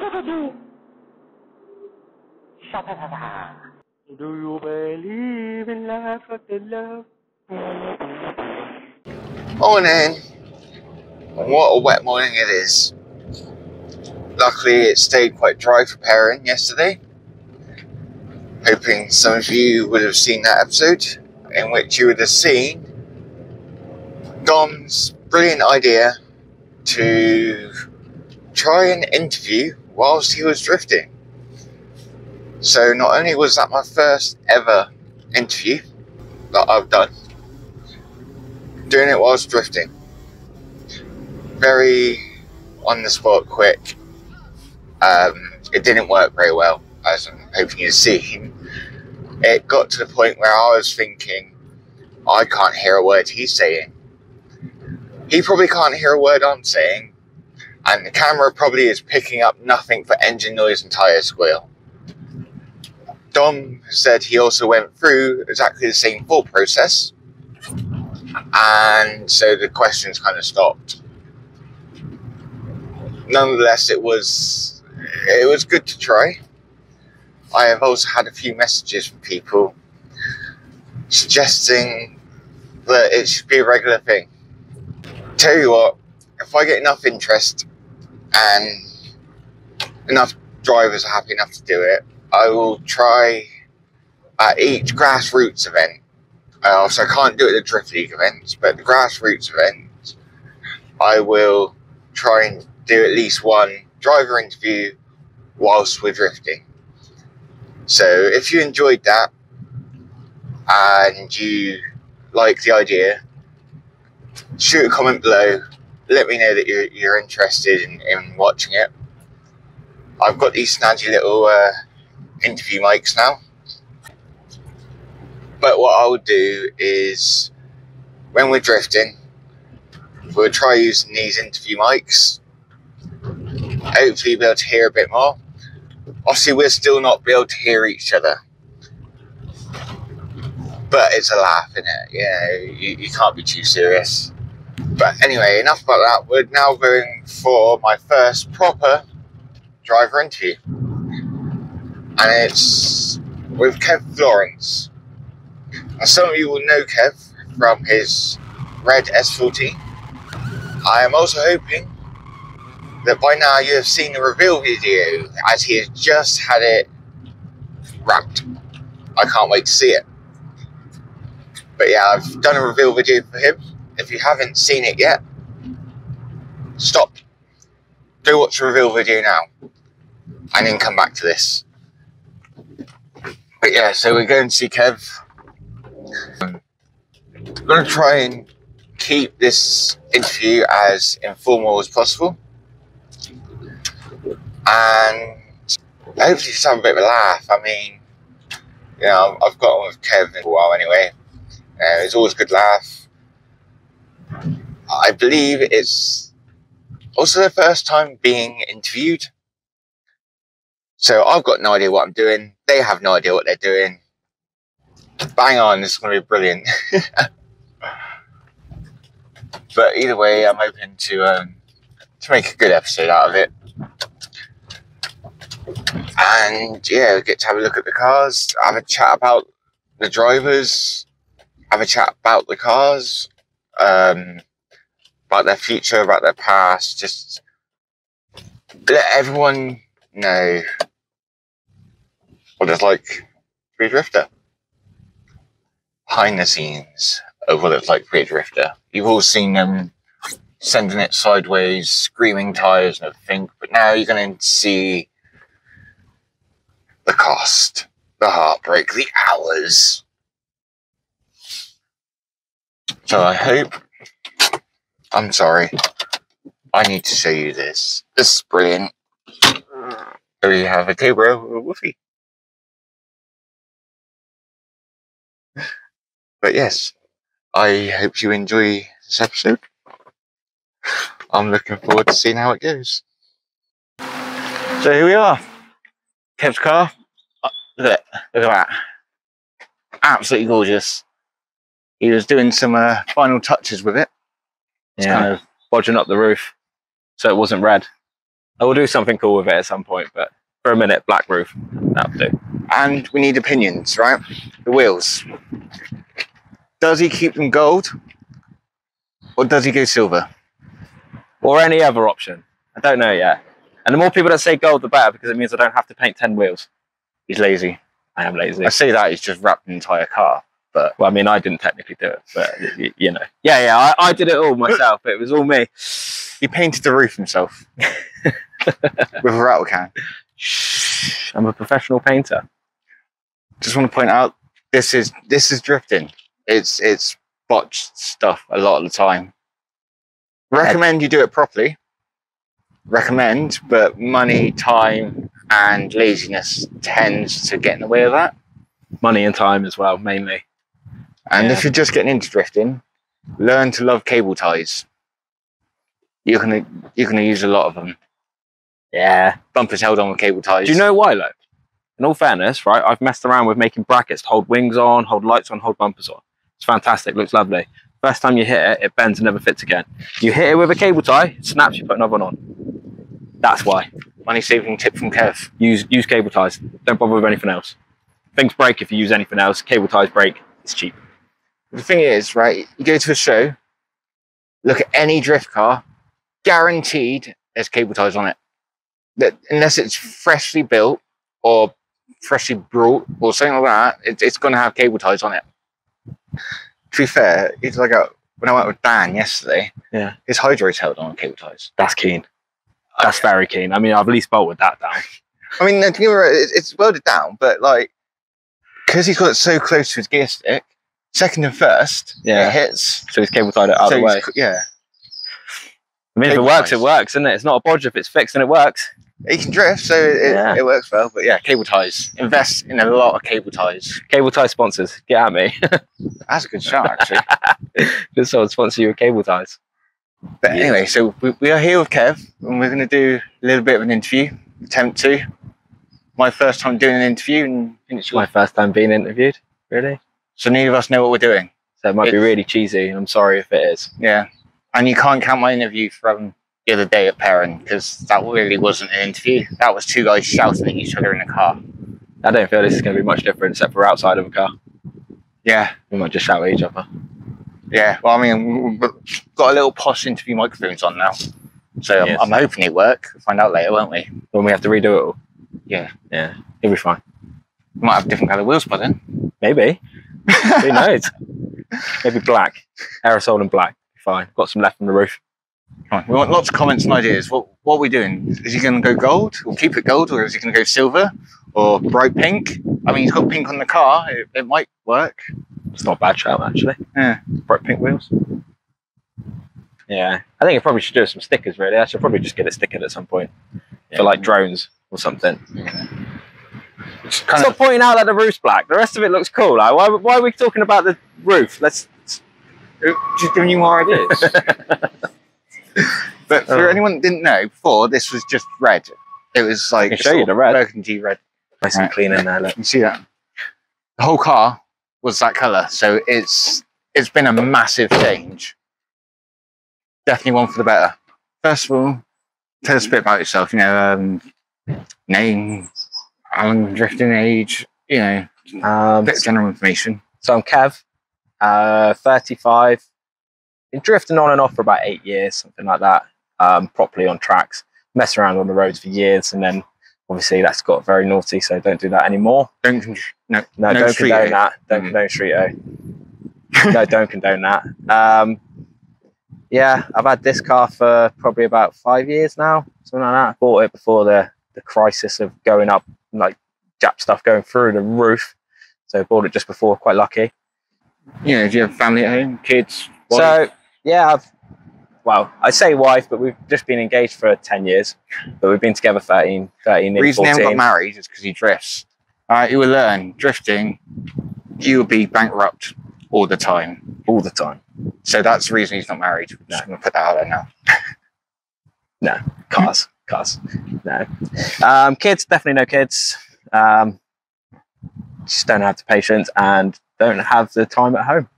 Do you believe in life after love? Morning. What a wet morning it is. Luckily it stayed quite dry for pairing yesterday. Hoping some of you would have seen that episode, in which you would have seen Dom's brilliant idea to try an interview whilst he was drifting. So not only was that my first ever interview that I've done, doing it whilst drifting. Very on the spot, quick. It didn't work very well, as I'm hoping you've seen. It got to the point where I was thinking, I can't hear a word he's saying. He probably can't hear a word I'm saying, and the camera probably is picking up nothing but engine noise and tyre squeal. Dom said he also went through exactly the same thought process, and so the questions kind of stopped. Nonetheless, it was good to try. I have also had a few messages from people suggesting that it should be a regular thing. Tell you what, if I get enough interest and enough drivers are happy enough to do it, I will try at each Grassroots event. So I can't do it at the Drift League events, but the Grassroots events, I will try and do at least one driver interview whilst we're drifting. So if you enjoyed that and you like the idea, shoot a comment below. Let me know that you're interested in watching it. I've got these snazzy little interview mics now. But what I'll do is, when we're drifting, we'll try using these interview mics. Hopefully you'll be able to hear a bit more. Obviously we'll still not be able to hear each other. But it's a laugh, isn't it? You can't be too serious. But anyway, enough about that. We're now going for my first proper driver interview. And it's with Kev Florence. Now, some of you will know Kev from his red S14. I am also hoping that by now you have seen the reveal video, as he has just had it wrapped. I can't wait to see it. But yeah, I've done a reveal video for him. If you haven't seen it yet, stop. Go watch the reveal video now. And then come back to this. But yeah, so we're going to see Kev. I'm going to try and keep this interview as informal as possible. And hopefully just have a bit of a laugh. I mean, you know, I've got on with Kev in a while anyway. It's always a good laugh. I believe it's also the first time being interviewed. So I've got no idea what I'm doing. They have no idea what they're doing. Bang on, this is going to be brilliant. But either way, I'm hoping to make a good episode out of it. And yeah, we get to have a look at the cars, have a chat about the drivers, have a chat about the cars, about their future, about their past, just let everyone know what it's like to be a drifter. Behind the scenes of what it's like to be a drifter. You've all seen them sending it sideways, screaming tyres and everything, but now you're going to see the cost, the heartbreak, the hours. So I hope, I'm sorry, I need to show you this. This is brilliant. Here we have a Cobra or a Woofy. But yes, I hope you enjoy this episode. I'm looking forward to seeing how it goes. So here we are. Kev's car. Look at that. Absolutely gorgeous. He was doing some final touches with it. Just kind of bodging up the roof so it wasn't red. I will do something cool with it at some point, but for a minute, black roof, that'll do. And we need opinions, right? The wheels. Does he keep them gold? Or does he go silver? Or any other option. I don't know yet. And the more people that say gold, the better, because it means I don't have to paint 10 wheels. He's lazy. I am lazy. I say that, he's just wrapped an entire car. But well, I mean, I didn't technically do it, but you know. Yeah, I did it all myself. It was all me. he painted the roof himself. With a rattle can. Shh, I'm a professional painter. Just want to point out, this is drifting. It's botched stuff a lot of the time. Recommend you do it properly. Recommend, but money, time, and laziness tends to get in the way of that. Money and time as well, mainly. And Yeah. if you're just getting into drifting, learn to love cable ties. You're gonna use a lot of them. Yeah. Bumpers held on with cable ties. Do you know why, though? In all fairness, right, I've messed around with making brackets to hold wings on, hold lights on, hold bumpers on. It's fantastic, looks lovely. First time you hit it, it bends and never fits again. You hit it with a cable tie, it snaps, you put another one on. That's why. Money saving tip from Kev. Use cable ties. Don't bother with anything else. Things break if you use anything else. Cable ties break. It's cheap. The thing is, right, you go to a show, look at any drift car, guaranteed there's cable ties on it. That unless it's freshly built or freshly brought or something like that, it's going to have cable ties on it. To be fair, it's like when I went with Dan yesterday, Yeah. his hydro's held on with cable ties. That's keen. That's very keen. I mean, I've at least bolted that down. I mean, it's welded down, but like, because he's got it so close to his gear stick, second and first, Yeah. it hits. So he's cable tied it out of the way. Yeah. I mean, if it cable works, ties. it works, isn't it? It's not a bodge if it's fixed and it works. He can drift, so it works well. But yeah, cable ties. Invest in a lot of cable ties. Cable tie sponsors, get at me. That's a good shot, actually. Just so I'd sponsor you with cable ties. But anyway, so we are here with Kev, and we're going to do a little bit of an interview. Attempt to. My first time doing an interview, and It's my first time being interviewed, really. so neither of us know what we're doing. So it might be really cheesy, and I'm sorry if it is. Yeah. And you can't count my interview from the other day at Perrin, because that really wasn't an interview. That was two guys shouting at each other in the car. I don't feel this is going to be much different, except for outside of a car. Yeah. We might just shout at each other. Yeah. Well, I mean, we've got a little posh interview microphones on now. So Yes. I'm hoping they work. We'll find out later, won't we? When we have to redo it all. Yeah. Yeah, it'll be fine. We might have different colour wheels by then. Maybe. Who knows? Maybe black. Aerosol and black. Fine. Got some left on the roof. Come on, we want lots of comments and ideas. What are we doing? Is he going to go gold? Or keep it gold? Or is he going to go silver? Or bright pink? I mean, he's got pink on the car. It might work. It's not a bad shout, actually. Yeah. Bright pink wheels. Yeah. I think I probably should do some stickers, really. I should probably just get it stickered at some point. For like drones or something. It's kind Stop pointing out that the roof's black. The rest of it looks cool. Like, why are we talking about the roof? Let's. just giving you more ideas. But for anyone that didn't know, before this was just red. It was like I can show you the red. burgundy red. Nice and clean in there. Look. You see that? The whole car was that colour, so it's been a massive change. Definitely one for the better. First of all, tell us a bit about yourself. You know, name, Alan, drifting age. You know, a bit of general information. So I'm Kev, 35. Been drifting on and off for about 8 years, something like that. Properly on tracks, mess around on the roads for years, and then obviously that's got very naughty, so don't do that anymore. Don't Don't street condone O. that. Don't condone street O. No, don't condone that. Yeah, I've had this car for probably about 5 years now, something like that. I bought it before the crisis of going up, like Jap stuff going through the roof. So I bought it just before, quite lucky. You know, do you have family at home, kids? So yeah, I say wife, but we've just been engaged for 10 years. But we've been together 13, The reason 14. he haven't got married is because he drifts. You will learn drifting, you will be bankrupt all the time. All the time. So that's the reason he's not married. I'm just going to put that out there now. No, cars. No. Kids, definitely no kids. Just don't have the patience and don't have the time at home.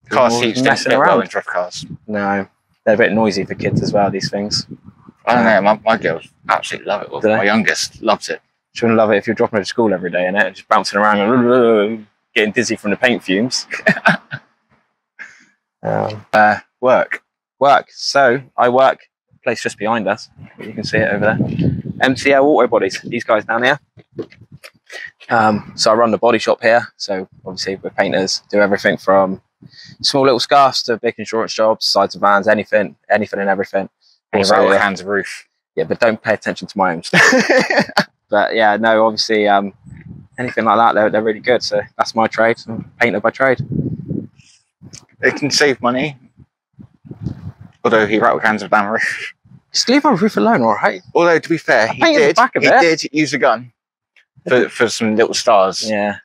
Car seats don't messing fit well around. in drift cars. No, they're a bit noisy for kids as well, these things. I don't know. My girls absolutely love it. Well, my youngest loves it. She wouldn't love it if you're dropping her to school every day, innit? Just bouncing around and getting dizzy from the paint fumes. Work. So I work. Place just behind us. You can see it over there. MCL Auto Bodies. These guys down here. So I run the body shop here. So obviously we're painters. Do everything from small little scarves to big insurance jobs, sides of vans, anything and everything. Also, all hands of roof. Yeah, but don't pay attention to my own stuff. But yeah, no, obviously anything like that, they're really good. So that's my trade. I'm a painter by trade. It can save money. Although he rattled cans of down roof. Just leave my roof alone, all right? Although, to be fair, he did use a gun for some little stars. Yeah.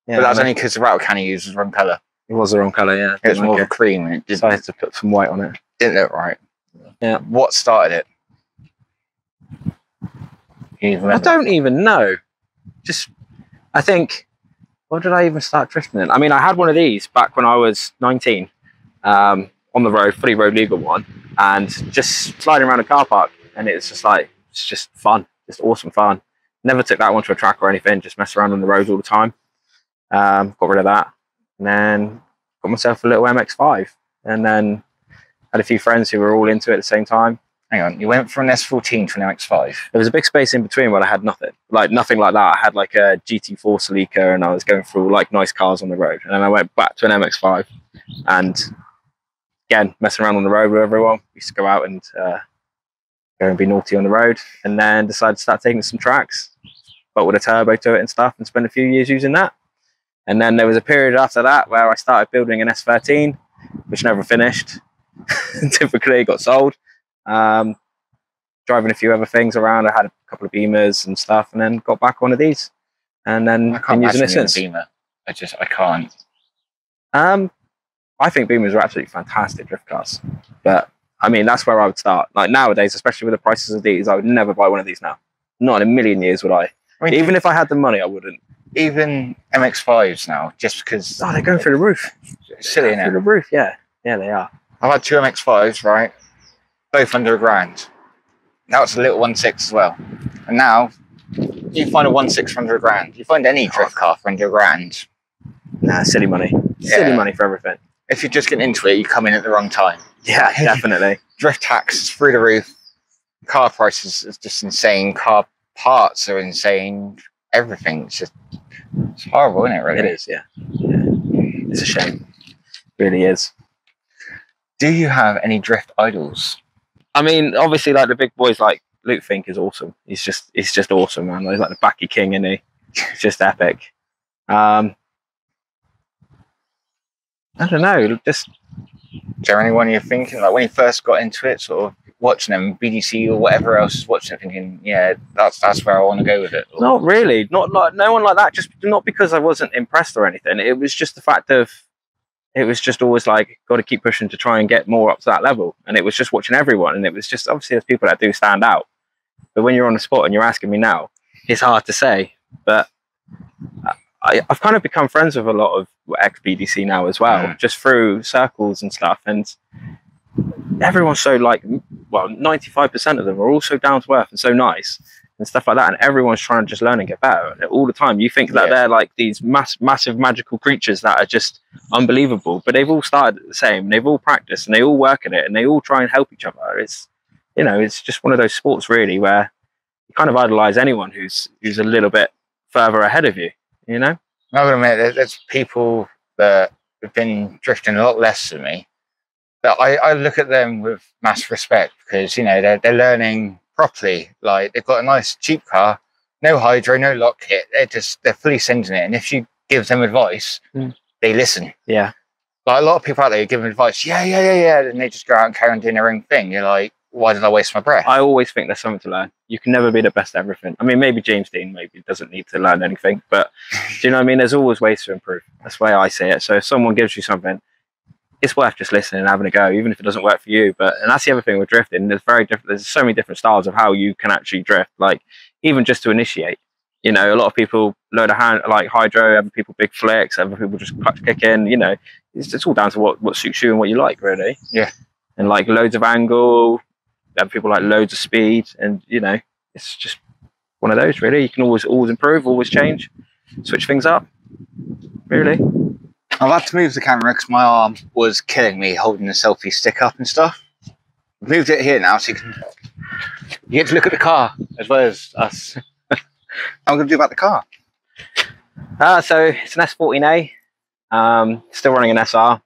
But that's only because the rattle can he used was wrong colour. It was the wrong colour, yeah. It was more of a cream. And it decided to put some white on it. Didn't look right. Yeah. What started it? I don't even know. I think, what did I even start drifting in? I mean, I had one of these back when I was 19, on the road, fully road legal one, and just sliding around a car park, and it's just fun, just awesome fun. Never took that one to a track or anything, just mess around on the roads all the time. Got rid of that, and then got myself a little MX-5, and then had a few friends who were all into it at the same time. Hang on, you went from an S14 to an MX-5. There was a big space in between where I had nothing like that. I had like a GT4 Celica, and I was going through like nice cars on the road, and then I went back to an MX-5, and again messing around on the road with everyone. We used to go out and go and be naughty on the road, and then decided to start taking some tracks, but with a turbo to it and stuff, and spent a few years using that. And then there was a period after that where I started building an S13, which never finished. Typically got sold. Driving a few other things around. I had a couple of Beamers and stuff, and then got back one of these, and then been using it since. Beamer. I can't. I think Beamers are absolutely fantastic drift cars, but I mean that's where I would start. Like nowadays, especially with the prices of these, I would never buy one of these now. Not in a million years would I. I mean, even if I had the money, I wouldn't. Even MX-5s now, just because. Oh, they're going through the roof. Silly, innit? Through the roof, yeah, they are. I've had two MX-5s, right? Both under £1,000. Now it's a little 1.6 as well. And now you find a 1.6 for under £1,000. You find any drift car for under £1,000. Nah, silly money. Yeah. Silly money for everything. If you're just getting into it, you come in at the wrong time. Yeah, definitely. Drift tax is through the roof. Car prices is just insane. Car parts are insane. Everything. It's horrible, isn't it, really? It is, yeah. It's a shame. It really is. Do you have any drift idols? I mean, obviously, like the big boys, like Luke Fink is awesome. He's just awesome, man. He's like the backy king, isn't he? It's just epic. I don't know. Just. Is there anyone you're thinking, like when you first got into it, sort of watching them, BDC or whatever else, watching it, thinking, yeah, that's where I want to go with it? Or... Not really. Not like no one like that. Just not because I wasn't impressed or anything. It was just the fact of. It was just always like, got to keep pushing to try and get more up to that level. And it was just watching everyone. And it was just, obviously there's people that do stand out. But when you're on the spot and you're asking me now, it's hard to say. But I've kind of become friends with a lot of ex-BDC now as well, just through circles and stuff. And everyone's so like, well, 95% of them are all so down to earth and so nice and stuff like that. And everyone's trying to just learn and get better all the time. You think that they're like these massive magical creatures that are just unbelievable, but they've all started the same. They've all practiced and they all work at it and they all try and help each other. It's, you know, it's just one of those sports really where you kind of idolize anyone who's a little bit further ahead of you, you know? I'm going to admit, there's people that have been drifting a lot less than me, but I look at them with mass respect because, you know, they're learning properly. Like they've got a nice cheap car, no hydro, no lock kit. They're fully sending it. And if you give them advice, they listen. Yeah. Like a lot of people out there give them advice. Yeah. And they just go out and carry on doing their own thing. You're like, why did I waste my breath? I always think there's something to learn. You can never be the best at everything. I mean, maybe James Dean maybe doesn't need to learn anything, but do you know what I mean? There's always ways to improve. That's the way I see it. So if someone gives you something, it's worth just listening and having a go, even if it doesn't work for you. And that's the other thing with drifting. There's so many different styles of how you can actually drift. Like even just to initiate, you know, a lot of people load a hand like hydro, other people big flicks, other people just clutch kick in. You know, it's all down to what suits you and what you like, really. Yeah. And like loads of angle, Other people like loads of speed, and you know, it's just one of those. Really, you can always improve, always change, switch things up. Really. I've had to move the camera because my arm was killing me holding the selfie stick up and stuff. I've moved it here now, so you get to look at the car as well as us. I'm going to do about the car. So it's an S14A. Still running an SR.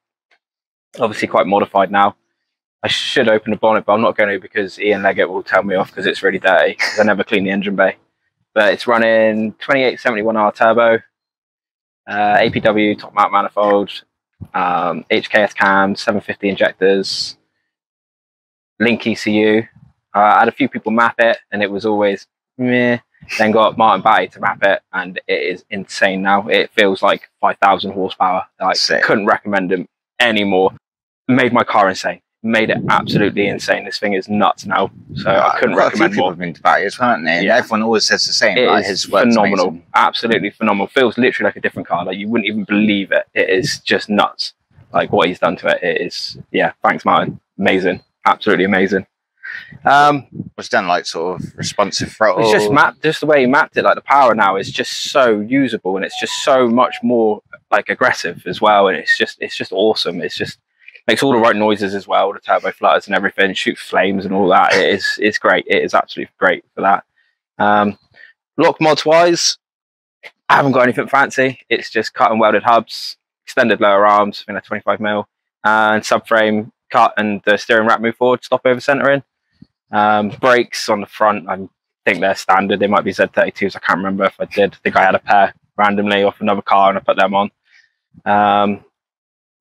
Obviously quite modified now. I should open the bonnet, but I'm not going to because Ian Leggett will tell me off because it's really dirty because I never clean the engine bay. But it's running 2871R turbo, APW top mount manifold, HKS cams, 750 injectors, Link ECU. I had a few people map it and it was always meh. Then got Martin Batty to map it and it is insane now. It feels like 5,000 horsepower. Like, couldn't recommend him anymore. Made my car insane. Made it absolutely insane. This thing is nuts now. So I couldn't recommend more. People have been to Batty as well, haven't they? Yeah. Everyone always says the same. It like, is his phenomenal. Amazing. Absolutely phenomenal. Feels literally like a different car. Like you wouldn't even believe it. It is just nuts. Like what he's done to it. It is, yeah, thanks Martin. Amazing. Absolutely amazing. Was done like sort of responsive throttle. It's just mapped, just the way he mapped it. Like the power now is just so usable and it's just so much more like aggressive as well. And it's just awesome. It's just makes all the right noises as well. The turbo flutters and everything, shoots flames and all that. It's great. It is absolutely great for that. Lock mods wise, I haven't got anything fancy. It's just cut and welded hubs, extended lower arms, I think they're 25mm, and subframe cut and the steering rack move forward, stop over centering. Brakes on the front, I think they're standard. They might be Z32s. I can't remember if I did. I think I had a pair randomly off another car and I put them on.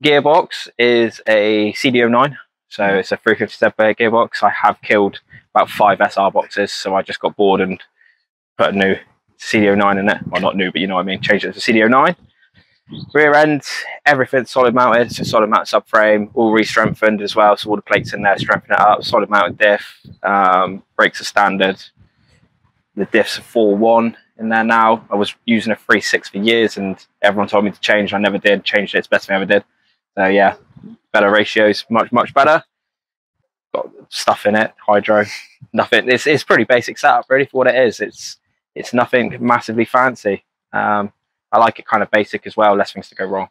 Gearbox is a CD09, so it's a 357 gearbox. I have killed about 5 SR boxes, so I just got bored and put a new CD09 in it. Well, not new, but you know what I mean. Changed it to CD09. Rear end, everything's solid mounted. It's a solid mounted subframe, all re-strengthened as well. So all the plates in there, strengthen it up. Solid mounted diff. Brakes are standard. The diffs are 4.1 in there now. I was using a 3.6 for years, and everyone told me to change. I never did. Changed it. It's the best thing I ever did. So yeah, better ratios, much better. Got stuff in it, hydro, nothing. It's pretty basic setup really for what it is. It's nothing massively fancy. I like it kind of basic as well, less things to go wrong.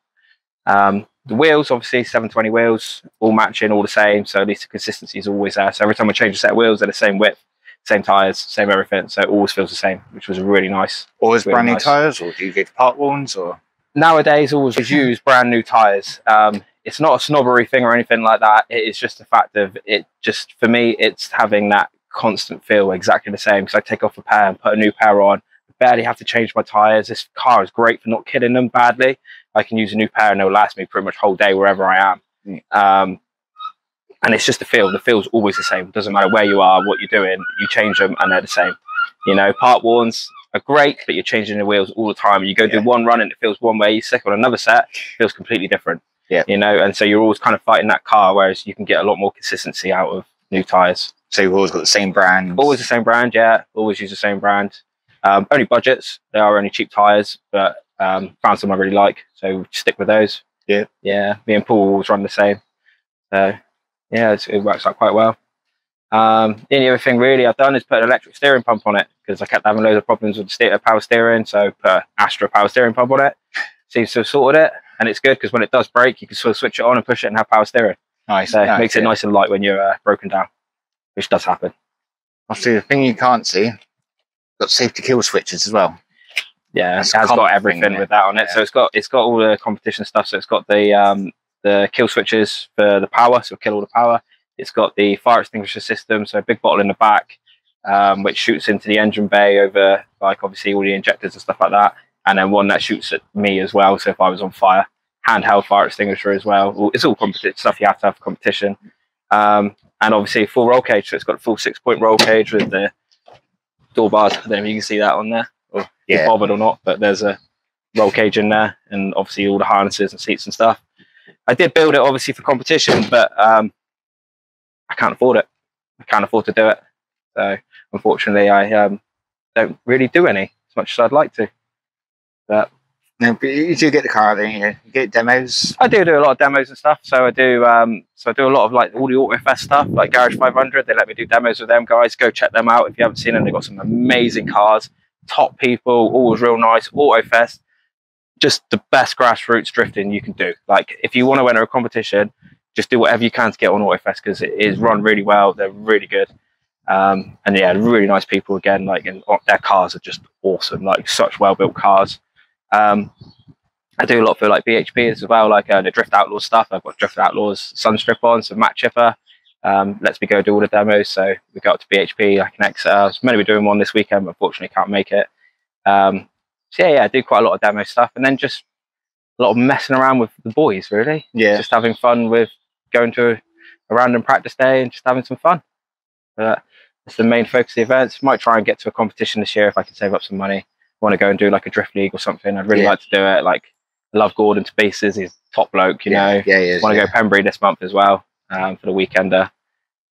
The wheels, obviously 720 wheels, all matching, all the same, so at least the consistency is always there. So every time I change a set of wheels, they're the same width, same tyres, same everything, so it always feels the same, which was really nice. Always really brand new nice. tyres, or do you get part ones? Or nowadays, always use brand new tyres. It's not a snobbery thing or anything like that. It is just the fact of it. Just for me, it's having that constant feel exactly the same. So I take off a pair and put a new pair on. Barely have to change my tires. This car is great for not killing them badly. I can use a new pair and they'll last me pretty much whole day wherever I am. And it's just the feel. The feel's always the same. Doesn't matter where you are, what you're doing, you change them and they're the same. You know, part warns are great, but you're changing the wheels all the time. You go do one run and it feels one way, you stick on another set, it feels completely different. Yeah. You know, and so you're always kind of fighting that car, whereas you can get a lot more consistency out of new tires. So you've always got the same brand? Always the same brand, yeah. Always use the same brand. Only budgets. They are only cheap tires, but found some I really like, so stick with those. Yeah. Me and Paul always run the same, so yeah, it works out quite well. The only other thing really I've done is put an electric steering pump on it because I kept having loads of problems with the power steering, so put an Astra power steering pump on it. Seems to have sorted it, and it's good because when it does break, you can sort of switch it on and push it and have power steering. Nice. So it makes it nice and light when you're broken down, which does happen. Obviously, the thing you can't see, got safety kill switches as well. Yeah, it has got everything with that on it. Yeah. So it's got all the competition stuff. So it's got the kill switches for the power, so kill all the power. It's got the fire extinguisher system, so a big bottle in the back, which shoots into the engine bay over, like obviously all the injectors and stuff like that. And then one that shoots at me as well. So if I was on fire, handheld fire extinguisher as well. It's all competition stuff you have to have for competition. And obviously full roll cage. So it's got a full 6-point roll cage with the door bars. I don't know if you can see that on there, or if you're bothered or not, but there's a roll cage in there, and obviously all the harnesses and seats and stuff. I did build it obviously for competition, but I can't afford it. I can't afford to do it. So unfortunately, I don't really do any as much as I'd like to. But No, but you do get the car, don't you? You get demos. I do a lot of demos and stuff. So I do a lot of like all the AutoFest stuff, like Garage 500. They let me do demos with them guys. Go check them out if you haven't seen them. They've got some amazing cars, top people, always real nice. AutoFest, just the best grassroots drifting you can do. Like if you want to enter a competition, just do whatever you can to get on AutoFest because it is run really well. They're really good. And yeah, really nice people again. Like, and their cars are just awesome. Like such well built cars. I do a lot for like BHP as well, like the Drift Outlaws stuff. I've got Drift Outlaws Sunstrip on, some Matt Chipper. Lets me go do all the demos. So we go up to BHP, like an Exeter. I was meant to be doing one this weekend, but unfortunately can't make it. So yeah, I do quite a lot of demo stuff, and then just a lot of messing around with the boys, really. Yeah, just having fun with going to a random practice day and just having some fun. That's the main focus of the events. Might try and get to a competition this year if I can save up some money. Want to go and do like a drift league or something. I'd really like to do it. Like, I love Gordon to pieces. He's top bloke, you know. Yeah, he is. Want to go Pembury this month as well for the weekender.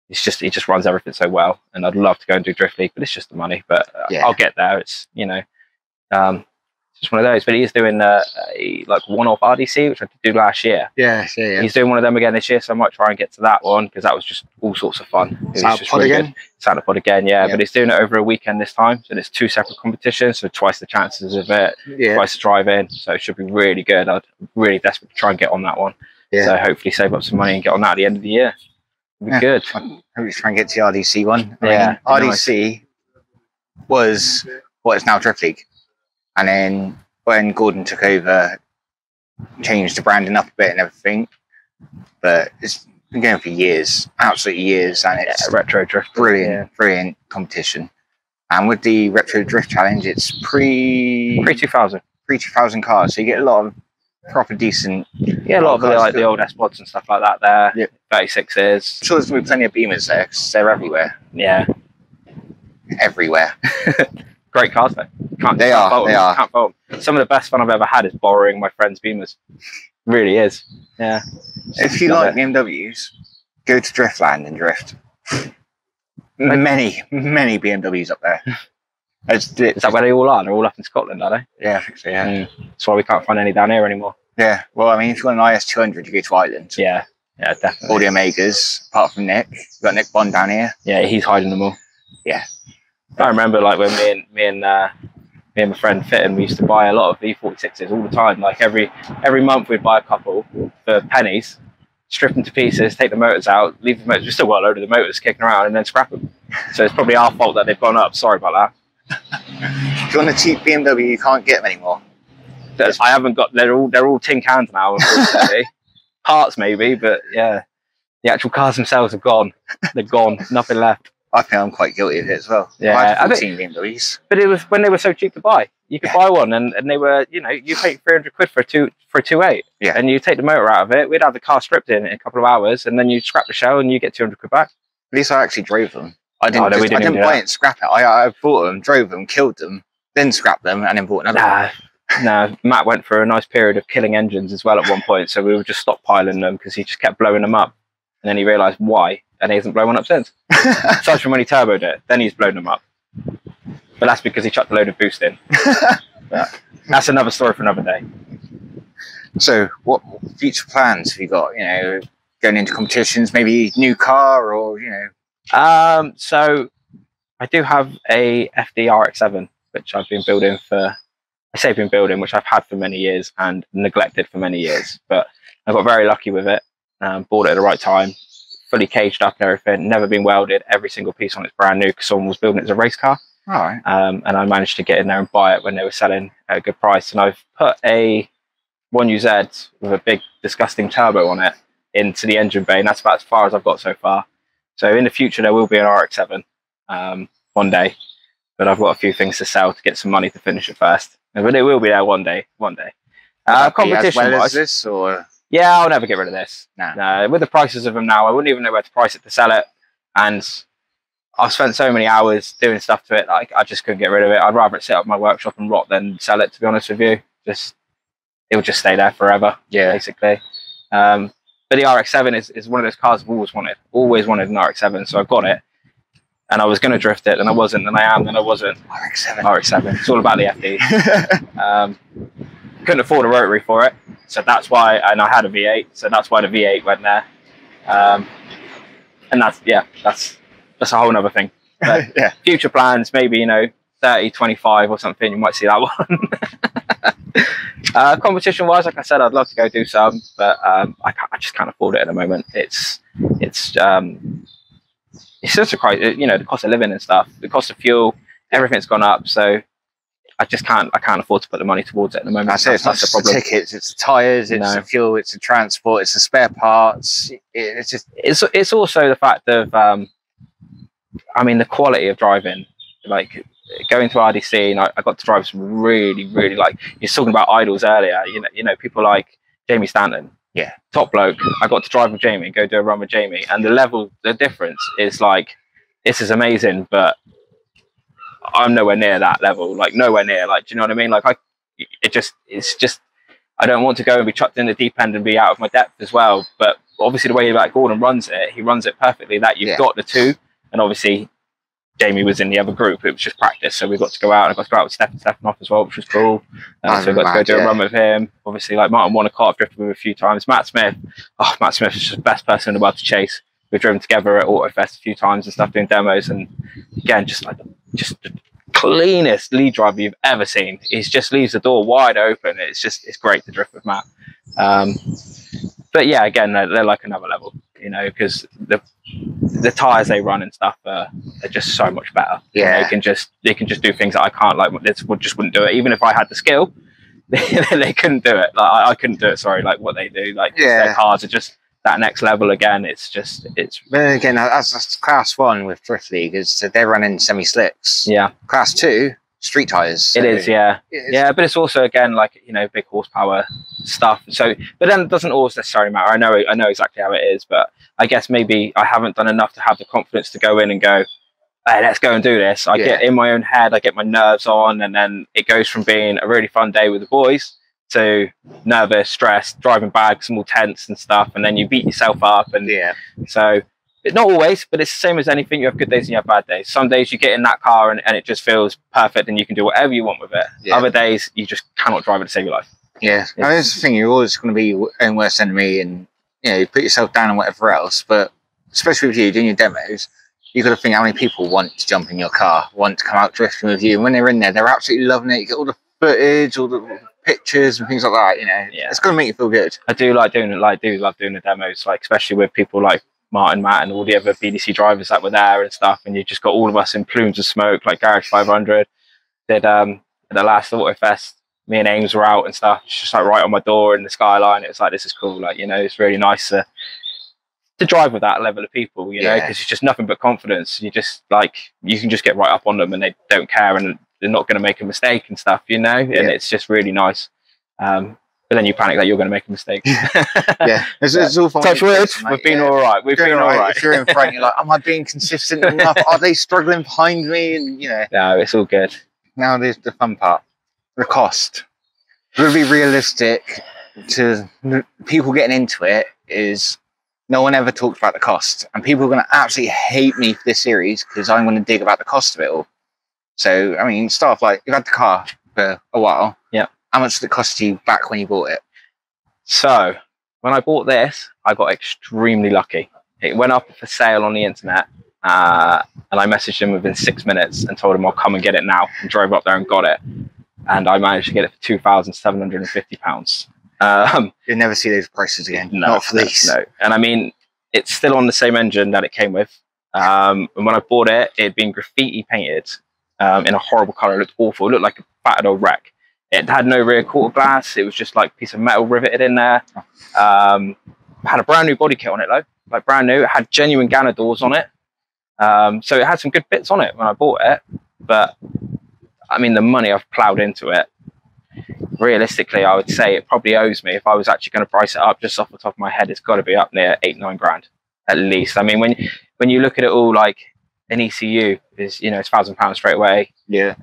He just runs everything so well, and I'd love to go and do drift league, but it's just the money. But I'll get there. It's, you know, it's just one of those. But he is doing like one-off RDC, which I did do last year. Yeah. He's doing one of them again this year, so I might try and get to that one because that was just all sorts of fun. Santa Pod again? Santa Pod again, yeah. But he's doing it over a weekend this time, so it's 2 separate competitions, so twice the chances of it, twice the drive-in, so it should be really good. I'm really desperate to try and get on that one. So hopefully save up some money and get on that at the end of the year. It'll be good. Hopefully try and get to the RDC one. I mean, RDC was what is now Drift League. And then when Gordon took over, changed the branding up a bit and everything. But it's been going for years, absolutely years. And it's retro drift, brilliant competition. And with the Retro Drift Challenge, it's pre-2000 cars. So you get a lot of proper decent. Yeah, a lot of like the old S-Pods and stuff like that there. 36s. I'm sure there's going to be plenty of Beamers there because they're everywhere. Yeah. Everywhere. Great cars though. They are. Can't fault them. Some of the best fun I've ever had is borrowing my friend's Beamers. Really is. Yeah. If you like BMWs, go to Driftland and drift. Many BMWs up there. Is that where they all are? They're all up in Scotland, are they? Yeah, I think so, yeah. That's why we can't find any down here anymore. Yeah. Well, I mean, if you want an IS200, you go to Ireland. Yeah, definitely. All the Omegas, apart from Nick. We've got Nick Bond down here. Yeah, he's hiding them all. Yeah. I remember like when me and my friend Fitton, we used to buy a lot of V46s all the time. Like every month we'd buy a couple for pennies, strip them to pieces, take the motors out, leave the motors. We still got a load of the motors kicking around, and then scrap them. So it's probably our fault that they've gone up. Sorry about that. If you want a cheap BMW, you can't get them anymore. I haven't got. They're all tin cans now, unfortunately. Parts maybe, but yeah, the actual cars themselves are gone. They're gone. Nothing left. I think I'm quite guilty of it as well. Yeah, I had 14 BMWs. But it was when they were so cheap to buy. You could buy one, and they were, you know, you pay 300 quid for a 2.8. Yeah. And you take the motor out of it. We'd have the car stripped in a couple of hours, and then you scrap the shell, and you get 200 quid back. At least I actually drove them. I didn't buy it and scrap it. I bought them, drove them, killed them, then scrapped them, and then bought another one. No, Matt went for a nice period of killing engines as well at one point, so we were just stockpiling them because he just kept blowing them up, and then he realised why, and he hasn't blown one up since. Aside from when he turboed it, then he's blown them up. But that's because he chucked a load of boost in. That's another story for another day. So, what future plans have you got? You know, going into competitions, maybe new car, or you know. So I do have a FD RX-7, which I've been building for. I say been building, which I've had for many years and neglected for many years. But I got very lucky with it. Bought it at the right time, fully caged up and everything. Never been welded. Every single piece on it's brand new because someone was building it as a race car. All right. And I managed to get in there and buy it when they were selling at a good price. And I've put a 1UZ with a big disgusting turbo on it into the engine bay, and that's about as far as I've got so far. So in the future there will be an RX-7 one day, but I've got a few things to sell to get some money to finish it first. But it will be there one day. Competition wise, this or yeah, I'll never get rid of this. Nah. No, with the prices of them now, I wouldn't even know where to price it to sell it, and I've spent so many hours doing stuff to it, like I just couldn't get rid of it. I'd rather it sit up in my workshop and rot than sell it, to be honest with you. It'll just stay there forever, basically. But the RX-7 is one of those cars I've always wanted an RX-7, so I got it. And I was going to drift it, and I wasn't, and I am, and I wasn't. RX-7. It's all about the FD. couldn't afford a rotary for it, so that's why. And I had a V8, so that's why the V8 went there. And that's a whole other thing. But Yeah. Future plans, maybe, you know, 30, 25 or something, you might see that one. Competition wise, like I said, I'd love to go do some, but I just can't afford it at the moment. It's such a quite, you know, the cost of living and stuff, the cost of fuel, everything's gone up, so I can't afford to put the money towards it at the moment. That's it. It's not just the tickets, it's the tyres, it's the fuel, it's the transport, it's the spare parts. It's also the fact of I mean, the quality of driving, like going to RDC, and I got to drive some really, really, like, you're talking about idols earlier, you know, people like Jamie Stanton. Yeah. Top bloke. I got to drive with Jamie and go do a run with Jamie, and the difference is like, this is amazing, but I'm nowhere near that level, like nowhere near, like, do you know what I mean? Like it's just, I don't want to go and be chucked in the deep end and be out of my depth as well. But obviously the way that Gordon runs it, he runs it perfectly, that you've got the two. And obviously Jamie was in the other group, it was just practice, so we got to go out, and I got to go out with Stefanoff as well, which was cool. So I got to go do a run with him. Obviously, like, Martin Wanacott, I've drifted with a few times. Matt Smith is just the best person in the world to chase. We've driven together at Autofest a few times and stuff, doing demos, and again, just the cleanest lead driver you've ever seen. He just leaves the door wide open. It's great to drift with Matt. But yeah, again, they're like another level, you know, because the tires they run and stuff are just so much better. Yeah, they can just do things that I can't, like, this just wouldn't do it. Even if I had the skill, they couldn't do it. Like I couldn't do it. Sorry, like what they do. Like their cars are just that next level again. It's. But again, that's class 1 with Drift League, is that they're running semi slicks. Yeah. Class 2, street tires. So it is, yeah. Yeah, but it's also, again, like, you know, big horsepower stuff. So, but then it doesn't always necessarily matter. I know exactly how it is, but I guess maybe I haven't done enough to have the confidence to go in and go, hey, let's go and do this. I get in my own head, I get my nerves on, and then it goes from being a really fun day with the boys to nervous, stressed, driving bags, all tense and stuff, and then you beat yourself up. And so, not always, but it's the same as anything. You have good days and you have bad days. Some days you get in that car and it just feels perfect and you can do whatever you want with it. Other days you just cannot drive it to save your life. Yeah, I mean, that's the thing. You're always going to be your own worst enemy, and you know, you put yourself down and whatever else. But especially with you doing your demos, you got to think how many people want to jump in your car, want to come out drifting with you, and when they're in there, they're absolutely loving it. You get all the footage, all the pictures and things like that. You know, it's going to make you feel good. I do love doing the demos, like especially with people like Martin, Matt, and all the other BDC drivers that were there and stuff. And you just got all of us in plumes of smoke, like Garage 500 did at the last Autofest. Me and Ames were out and stuff, just like right on my door in the skyline. It was like, this is cool. Like, you know, it's really nice to drive with that level of people, you know, because it's just nothing but confidence. You just, like, you can just get right up on them and they don't care and they're not going to make a mistake and stuff, you know, and it's just really nice. But then you panic that you're going to make a mistake. It's all fine. Touch wood, we've been all right. We've been all right. If you're in front, you're like, am I being consistent enough? Are they struggling behind me? And, you know. No, it's all good. Now there's the fun part. The cost. To be realistic to people getting into it is no one ever talks about the cost, and people are going to absolutely hate me for this series because I'm going to dig about the cost of it all. So, I mean, stuff like, you've had the car for a while. Yeah. How much did it cost you back when you bought it? So, when I bought this, I got extremely lucky. It went up for sale on the internet, and I messaged him within 6 minutes and told him I'll come and get it now, and drove up there and got it. And I managed to get it for £2,750. You'll never see those prices again. No, not for these. No. And I mean, it's still on the same engine that it came with. And when I bought it, it had been graffiti painted in a horrible colour. It looked awful. It looked like a battered old wreck. It had no rear quarter glass. It was just like a piece of metal riveted in there. Had a brand new body kit on it though, like brand new. It had genuine Ganna doors on it. So it had some good bits on it when I bought it. But I mean, the money I've ploughed into it, realistically, I would say it probably owes me, if I was actually going to price it up just off the top of my head, it's got to be up near 8-9 grand at least. I mean, when you look at it all, like an ECU is, you know, it's £1,000 straight away. Yeah.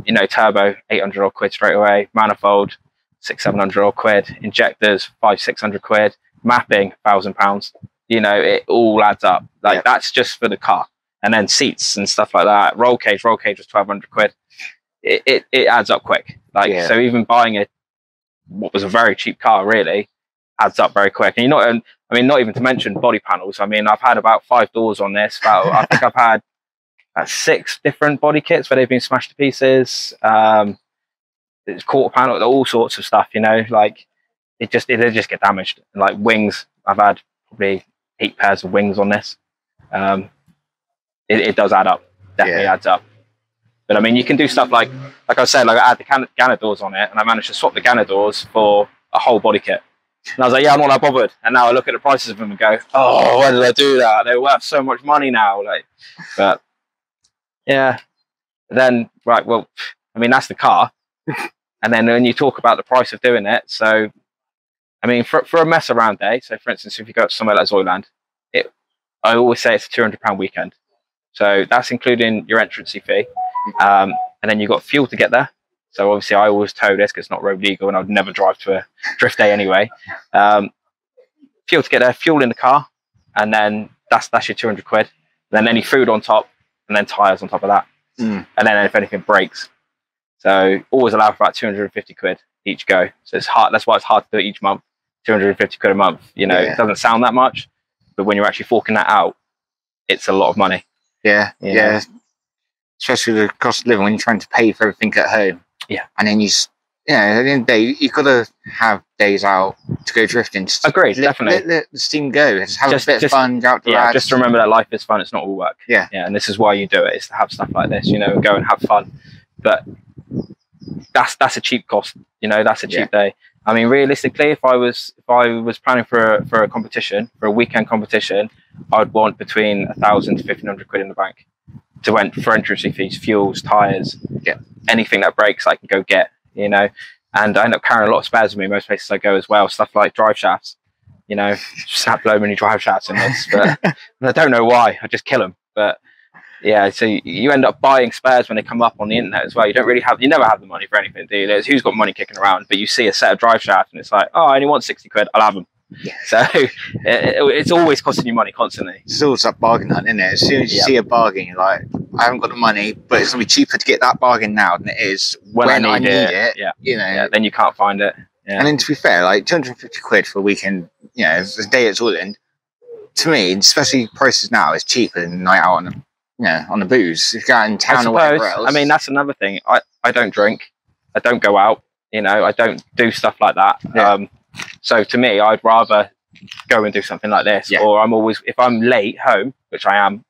You know, turbo 800 odd quid straight away. Manifold 600-700 odd quid. Injectors 500-600 quid. Mapping £1,000. You know, it all adds up. Like that's just for the car, and then seats and stuff like that. Roll cage was 1,200 quid. It adds up quick. Like so, even buying a what was a very cheap car really adds up very quick. And you're not, I mean, not even to mention body panels. I mean, I've had about 5 doors on this. I think I've had 6 different body kits where they've been smashed to pieces. It's quarter panel, all sorts of stuff, you know, like they just get damaged. Like wings, I've had probably 8 pairs of wings on this. It does add up, definitely adds up. But I mean, you can do stuff like I said, like I had the Ganna doors on it, and I managed to swap the Ganna doors for a whole body kit. And I was like, yeah, I'm not that bothered. And now I look at the prices of them and go, oh, why did I do that? They're worth so much money now. Like, but yeah. Then, right, well, I mean, that's the car. And then when you talk about the price of doing it, so, I mean, for a mess around day, so for instance, if you go to somewhere like Zoyland, I always say it's a £200 weekend. So that's including your entrance fee. And then you've got fuel to get there. So obviously I always tow this because it's not road legal and I'd never drive to a drift day anyway. Fuel to get there, fuel in the car, and then that's your 200 quid. Then any food on top, and then tyres on top of that. And then if anything breaks. So always allow for about 250 quid each go. So it's hard. That's why it's hard to do it each month. 250 quid a month. You know, it doesn't sound that much, but when you're actually forking that out, it's a lot of money. Yeah. Especially the cost of living when you're trying to pay for everything at home. Yeah. And then at the end of the day, you've got to have days out to go drifting. Agreed, definitely. Let the steam go. Just have a bit of fun, go out to lads. Just remember that life is fun. It's not all work. Yeah. And this is why you do it, is to have stuff like this, you know, and go and have fun. But that's a cheap cost, you know, that's a cheap day. I mean, realistically, if I was planning for a competition, for a weekend competition, I'd want between 1,000 to 1,500 quid in the bank for entrance fees, fuels, tyres, anything that breaks I can go get, you know. And I end up carrying a lot of spares with me most places I go as well, stuff like drive shafts, you know, snap blow many drive shafts in this, but I don't know why, I just kill them. But yeah, so you end up buying spares when they come up on the internet as well. You never have the money for anything, do you? There's who's got money kicking around, but you see a set of drive shafts and it's like, oh, I only want 60 quid, I'll have them. So it's always costing you money constantly. It's always that bargain hunt, isn't it? As soon as you see a bargain, you're like, I haven't got the money, but it's going to be cheaper to get that bargain now than it is when I need it. You know, then you can't find it. And then to be fair, like 250 quid for a weekend, you know, a day at Zoyland, to me, especially prices now, is cheaper than a night out on the booze. If you go out in town or whatever else. I mean, that's another thing. I don't drink. I don't go out. You know, I don't do stuff like that. So to me, I'd rather go and do something like this. Or if I'm late home, which I am,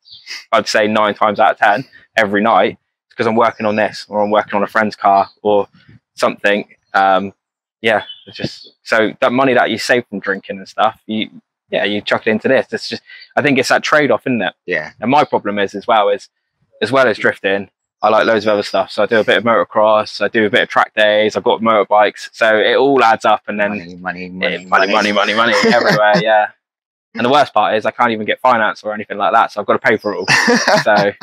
I'd say 9 times out of 10 every night, it's because I'm working on this or I'm working on a friend's car or something. It's just so that money that you save from drinking and stuff, you chuck it into this. It's just, I think it's that trade-off, isn't it? Yeah. And my problem is as well as drifting, I like loads of other stuff. So I do a bit of motocross, I do a bit of track days, I've got motorbikes. So it all adds up, and then money everywhere. Yeah. And the worst part is I can't even get finance or anything like that. So I've got to pay for it all. So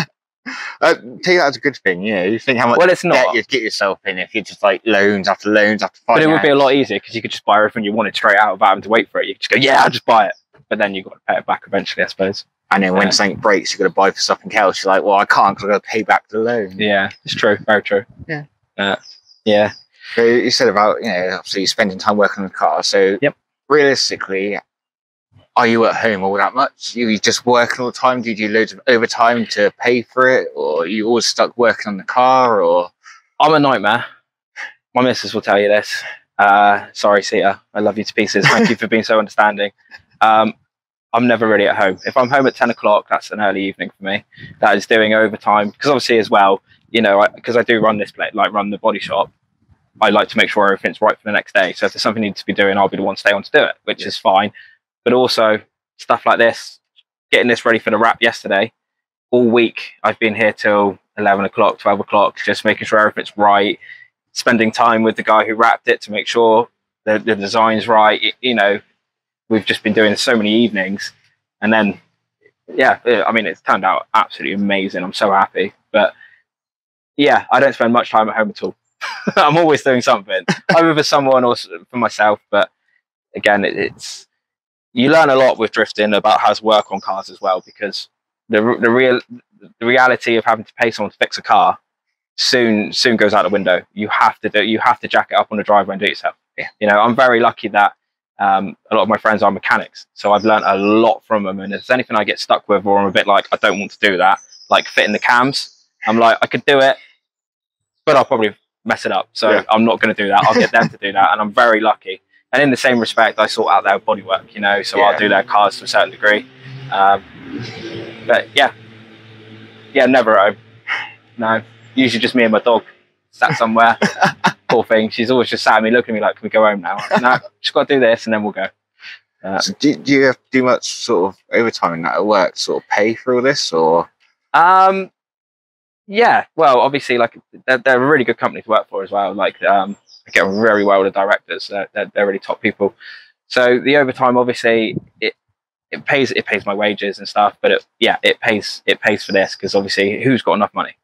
take that as a good thing. You know, you think how much it's not. debt you'd get yourself in if you just like loans after loans after finance. But it would be a lot easier because you could just buy everything you wanted straight out without having to wait for it. You could just go, yeah, I'll just buy it. But then you've got to pay it back eventually, I suppose. And then when something breaks, you've got to buy for something else. You're like, well, I can't because I've got to pay back the loan. Yeah, it's true. Very true. Yeah. So you said about, you know, obviously spending time working on the car. So realistically, are you at home all that much? You just working all the time? Do you do loads of overtime to pay for it? Or are you always stuck working on the car? Or I'm a nightmare. My missus will tell you this. Sorry, Sita. I love you to pieces. Thank you for being so understanding. I'm never really at home. If I'm home at 10 o'clock, that's an early evening for me. That is doing overtime. Because obviously as well, you know, because I do run this place, like run the body shop, I like to make sure everything's right for the next day. So if there's something I need to be doing, I'll be the one to stay on to do it, which is fine. But also stuff like this, getting this ready for the wrap yesterday, all week I've been here till 11 o'clock, 12 o'clock, just making sure everything's right, spending time with the guy who wrapped it to make sure the design's right. You know, we've just been doing so many evenings, and then I mean, it's turned out absolutely amazing. I'm so happy. But yeah, I don't spend much time at home at all. I'm always doing something, either for someone or for myself. But again, it's you learn a lot with drifting about how to work on cars as well, because the reality of having to pay someone to fix a car soon goes out the window. You have to jack it up on the driveway and do it yourself. Yeah. You know, I'm very lucky that a lot of my friends are mechanics, so I've learned a lot from them. And if there's anything I get stuck with, or I'm a bit like, I don't want to do that, like fitting the cams, I'm like, I could do it, but I'll probably mess it up. So I'm not going to do that. I'll get them to do that. And I'm very lucky. And in the same respect, I sort out their bodywork, you know, so I'll do their cars to a certain degree. But yeah, never at home. No, usually just me and my dog sat somewhere. Poor thing. She's always just sat at me looking at me like, can we go home now? No, just got to do this and then we'll go. So do you have to do much sort of overtime in that at work, sort of pay for all this, or? Yeah, well, obviously, like they're a really good company to work for as well. Like, I get on very well with the directors. They're really top people. So the overtime, obviously, it pays my wages and stuff. But it pays for this, because obviously, who's got enough money?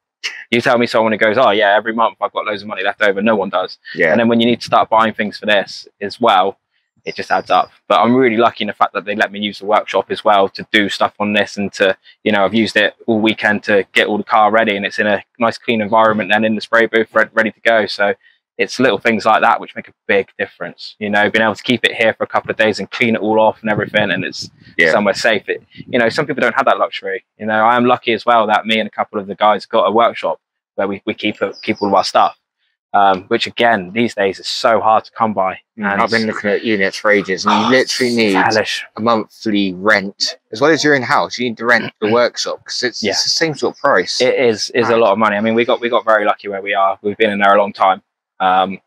You tell me someone who goes, oh yeah, every month I've got loads of money left over. No one does. Yeah. And then when you need to start buying things for this as well, it just adds up. But I'm really lucky in the fact that they let me use the workshop as well to do stuff on this, and to, you know, I've used it all weekend to get all the car ready, and it's in a nice clean environment and in the spray booth ready to go. So it's little things like that which make a big difference. You know, being able to keep it here for a couple of days and clean it all off and everything, and it's somewhere safe. You know, some people don't have that luxury. You know, I am lucky as well that me and a couple of the guys got a workshop where we keep all of our stuff. Which again, these days is so hard to come by. And I've been looking at units for ages, and you literally need a monthly rent as well as your own house. You need to rent the workshop, because it's the same sort of price. It is a lot of money. I mean, we got very lucky where we are. We've been in there a long time, but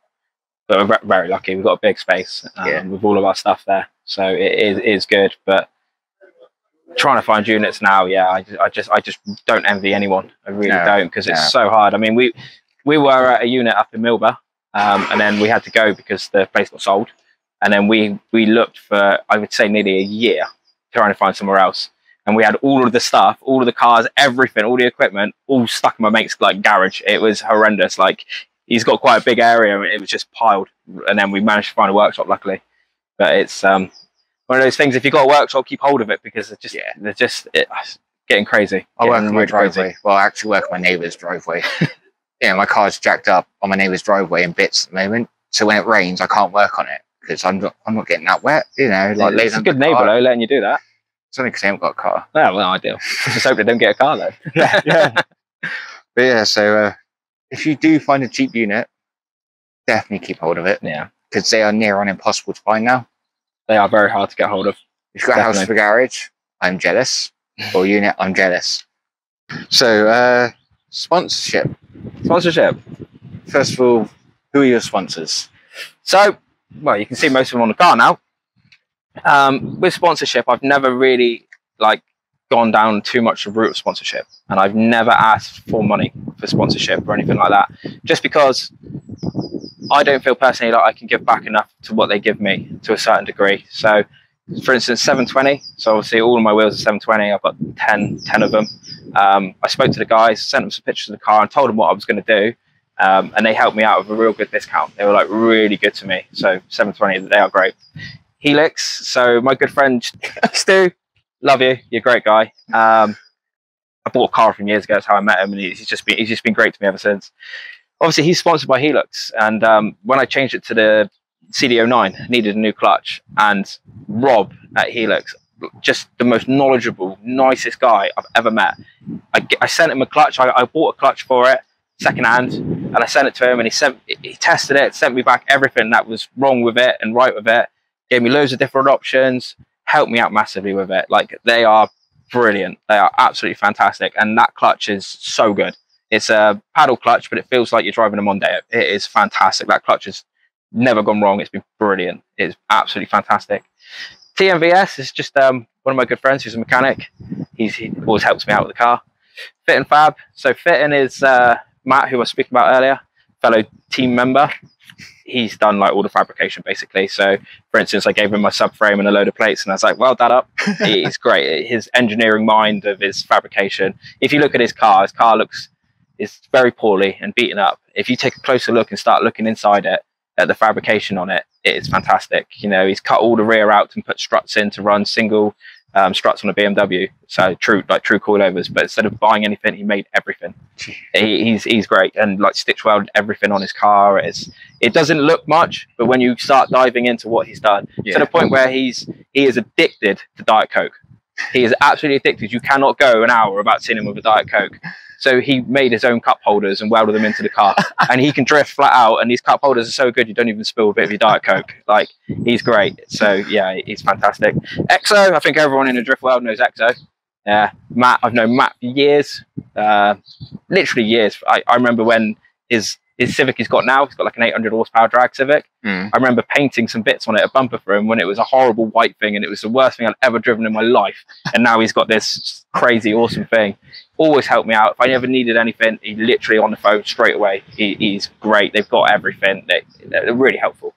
we're very lucky. We've got a big space with all of our stuff there, so it is good. But trying to find units now, I just don't envy anyone. I really don't, because it's so hard. I mean, we were at a unit up in Milba, and then we had to go because the place got sold. And then we looked for, I would say, nearly a year trying to find somewhere else. And we had all of the stuff, all of the cars, everything, all the equipment, all stuck in my mate's like garage. It was horrendous. Like, he's got quite a big area, and it was just piled. And then we managed to find a workshop, luckily. But it's one of those things. If you've got a workshop, keep hold of it, because it's getting crazy. I work on my driveway. Well, I actually work on my neighbour's driveway. Yeah, my car's jacked up on my neighbour's driveway in bits at the moment. So when it rains, I can't work on it, because I'm not getting that wet. You know, like it's a good neighbour though, letting you do that. It's only because I haven't got a car. Oh, well, ideal. Just hope they don't get a car though. But yeah, so if you do find a cheap unit, definitely keep hold of it. Yeah, because they are near on impossible to find now. They are very hard to get hold of. If you've got a house for a garage, I'm jealous. Or unit, I'm jealous. So sponsorship. First of all, who are your sponsors? So, well, you can see most of them on the car now. With sponsorship, I've never really gone down too much the route of sponsorship, and I've never asked for money for sponsorship or anything like that, just because I don't feel personally like I can give back enough to what they give me to a certain degree. So, for instance, 720. So obviously all of my wheels are 720. I've got 10 of them. I spoke to the guys, sent them some pictures of the car, and told them what I was going to do. And they helped me out with a real good discount. They were really good to me. So 720, they are great. Helix. So my good friend Stu, love you. You're a great guy. I bought a car from years ago. That's how I met him, and he's just been great to me ever since. Obviously, he's sponsored by Helix, and when I changed it to the CD09, needed a new clutch, and Rob at Helix, just the most knowledgeable, nicest guy I've ever met. I sent him a clutch. I bought a clutch for it second hand, and I sent it to him, and he tested it, sent me back everything that was wrong with it and right with it, gave me loads of different options, helped me out massively with it. They are brilliant. They are absolutely fantastic, and that clutch is so good. It's a paddle clutch, but it feels like you're driving a Mondeo. It is fantastic. That clutch has never gone wrong. It's been brilliant. It's absolutely fantastic. TMVS is just one of my good friends who's a mechanic. He always helps me out with the car. Fit and Fab. So fitting is Matt, who I was speaking about earlier, fellow team member. He's done all the fabrication basically. So for instance, I gave him my subframe and a load of plates, and I was like, weld that up. He's great. His engineering mind of his fabrication. If you look at his car is very poorly and beaten up. If you take a closer look and start looking inside it at the fabrication on it, it is fantastic. You know, he's cut all the rear out and put struts in to run single struts on a BMW, so true coilovers. But instead of buying anything, he made everything. He's great, and like stitch welded everything on his car. It doesn't look much, but when you start diving into what he's done, to the point where he is addicted to Diet Coke. He is absolutely addicted. You cannot go an hour without seeing him with a Diet Coke. So he made his own cup holders and welded them into the car, and he can drift flat out. And these cup holders are so good, you don't even spill a bit of your Diet Coke. Like, he's great. So yeah, he's fantastic. Exo, I think everyone in the drift world knows Exo. Yeah, Matt, I've known Matt for years, literally years. I remember when his Civic he's got now, he's got like an 800 horsepower drag Civic. I remember painting some bits on it, a bumper for him, when it was a horrible white thing, and it was the worst thing I'd ever driven in my life. And now he's got this crazy awesome thing. Always helped me out. If I ever needed anything, he literally on the phone straight away. He's great. They've got everything. They're really helpful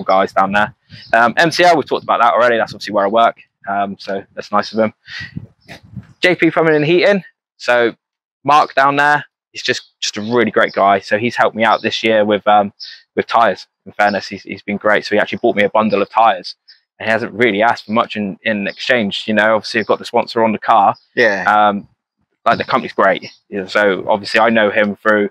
guys down there. MCL, we've talked about that already. That's obviously where I work. So that's nice of him. JP Plumbing and Heating. So Mark down there, he's just a really great guy. So he's helped me out this year with tyres. In fairness, he's been great. So he actually bought me a bundle of tyres, and he hasn't really asked for much in exchange. You know, obviously I've got the sponsor on the car. Yeah. Like, the company's great. So obviously I know him through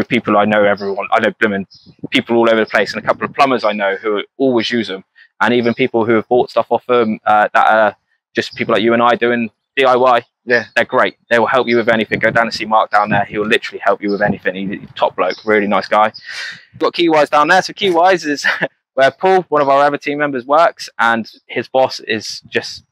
people. I know everyone. I know blooming people all over the place, and a couple of plumbers I know who always use them, and even people who have bought stuff off them that are just people like you and I doing DIY. Yeah, they're great. They will help you with anything. Go down and see Mark down there. He will literally help you with anything. He's a top bloke, really nice guy. Got Keywise down there. So Keywise is where Paul, one of our other team members, works, and his boss is just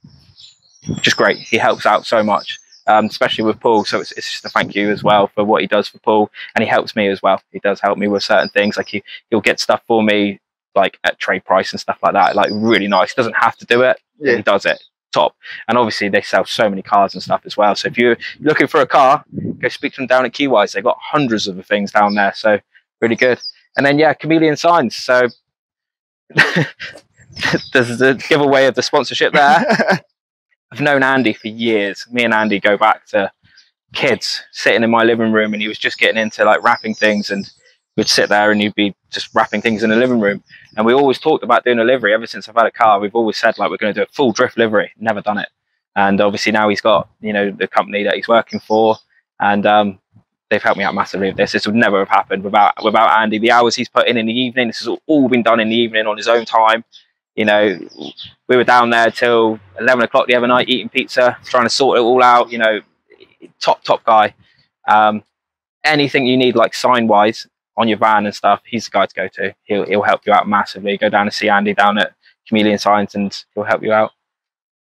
great. He helps out so much, especially with Paul. So it's just a thank you as well for what he does for Paul, and he helps me as well. He does help me with certain things. Like he'll get stuff for me, like at trade price and stuff like that. Like, really nice. He doesn't have to do it. Yeah. He does it. Top. And obviously they sell so many cars and stuff as well. So if you're looking for a car, go speak to them down at Keywise. They've got hundreds of the things down there. So really good. And then yeah, Chameleon Signs. So there's the giveaway of the sponsorship there. I've known Andy for years. Me and Andy go back to kids, sitting in my living room, and he was just getting into like wrapping things, and we'd sit there and you'd be just wrapping things in the living room. And we always talked about doing a livery. Ever since I've had a car, we've always said like we're going to do a full drift livery. Never done it. And obviously now he's got, you know, the company that he's working for, and they've helped me out massively with this. This would never have happened without Andy. The hours he's put in the evening, this has all been done in the evening on his own time. You know, we were down there till 11 o'clock the other night eating pizza, trying to sort it all out. You know, top guy. Anything you need, like sign wise on your van and stuff, he's the guy to go to. He'll help you out massively. Go down and see Andy down at Chameleon Signs, and he'll help you out.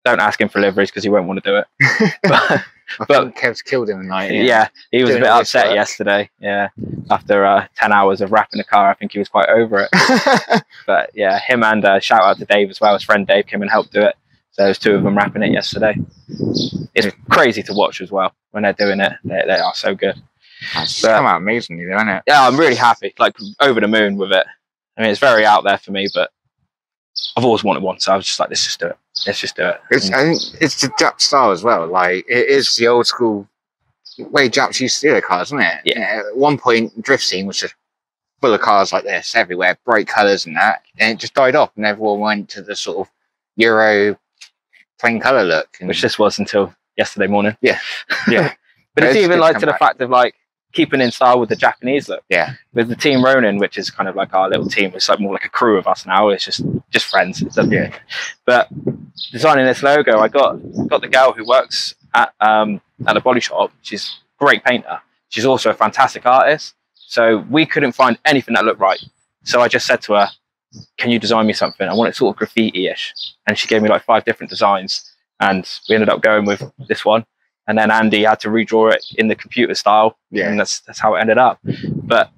Don't ask him for liveries because he won't want to do it. but Kev's killed him tonight. Yeah, he was a bit upset yesterday. Yeah, after 10 hours of wrapping the car, I think he was quite over it. But yeah, him and shout out to Dave as well. His friend Dave came and helped do it. So there's two of them wrapping it yesterday. It's crazy to watch as well when they're doing it. They are so good. It's come out amazingly, isn't it? Yeah, I'm really happy. Like, over the moon with it. I mean, it's very out there for me, but I've always wanted one, so I was just like, let's just do it. Let's just do it. I think it's the Jap style as well. Like, it is the old school way Japs used to do their cars, isn't it? Yeah. At one point, drift scene was just full of cars like this everywhere, bright colours and that, and it just died off, and everyone went to the sort of Euro plain colour look. Which this was until yesterday morning. Yeah. Yeah. But it's even like to the fact of like keeping in style with the Japanese look. Yeah. With the team Ronin, which is kind of like our little team, it's like more like a crew of us now. It's just friends. Yeah. But designing this logo, I got the girl who works at the body shop. She's a great painter. She's also a fantastic artist. So we couldn't find anything that looked right. So I just said to her, can you design me something? I want it sort of graffiti-ish. And she gave me like 5 different designs, and we ended up going with this one. And then Andy had to redraw it in the computer style. Yeah. And that's how it ended up. But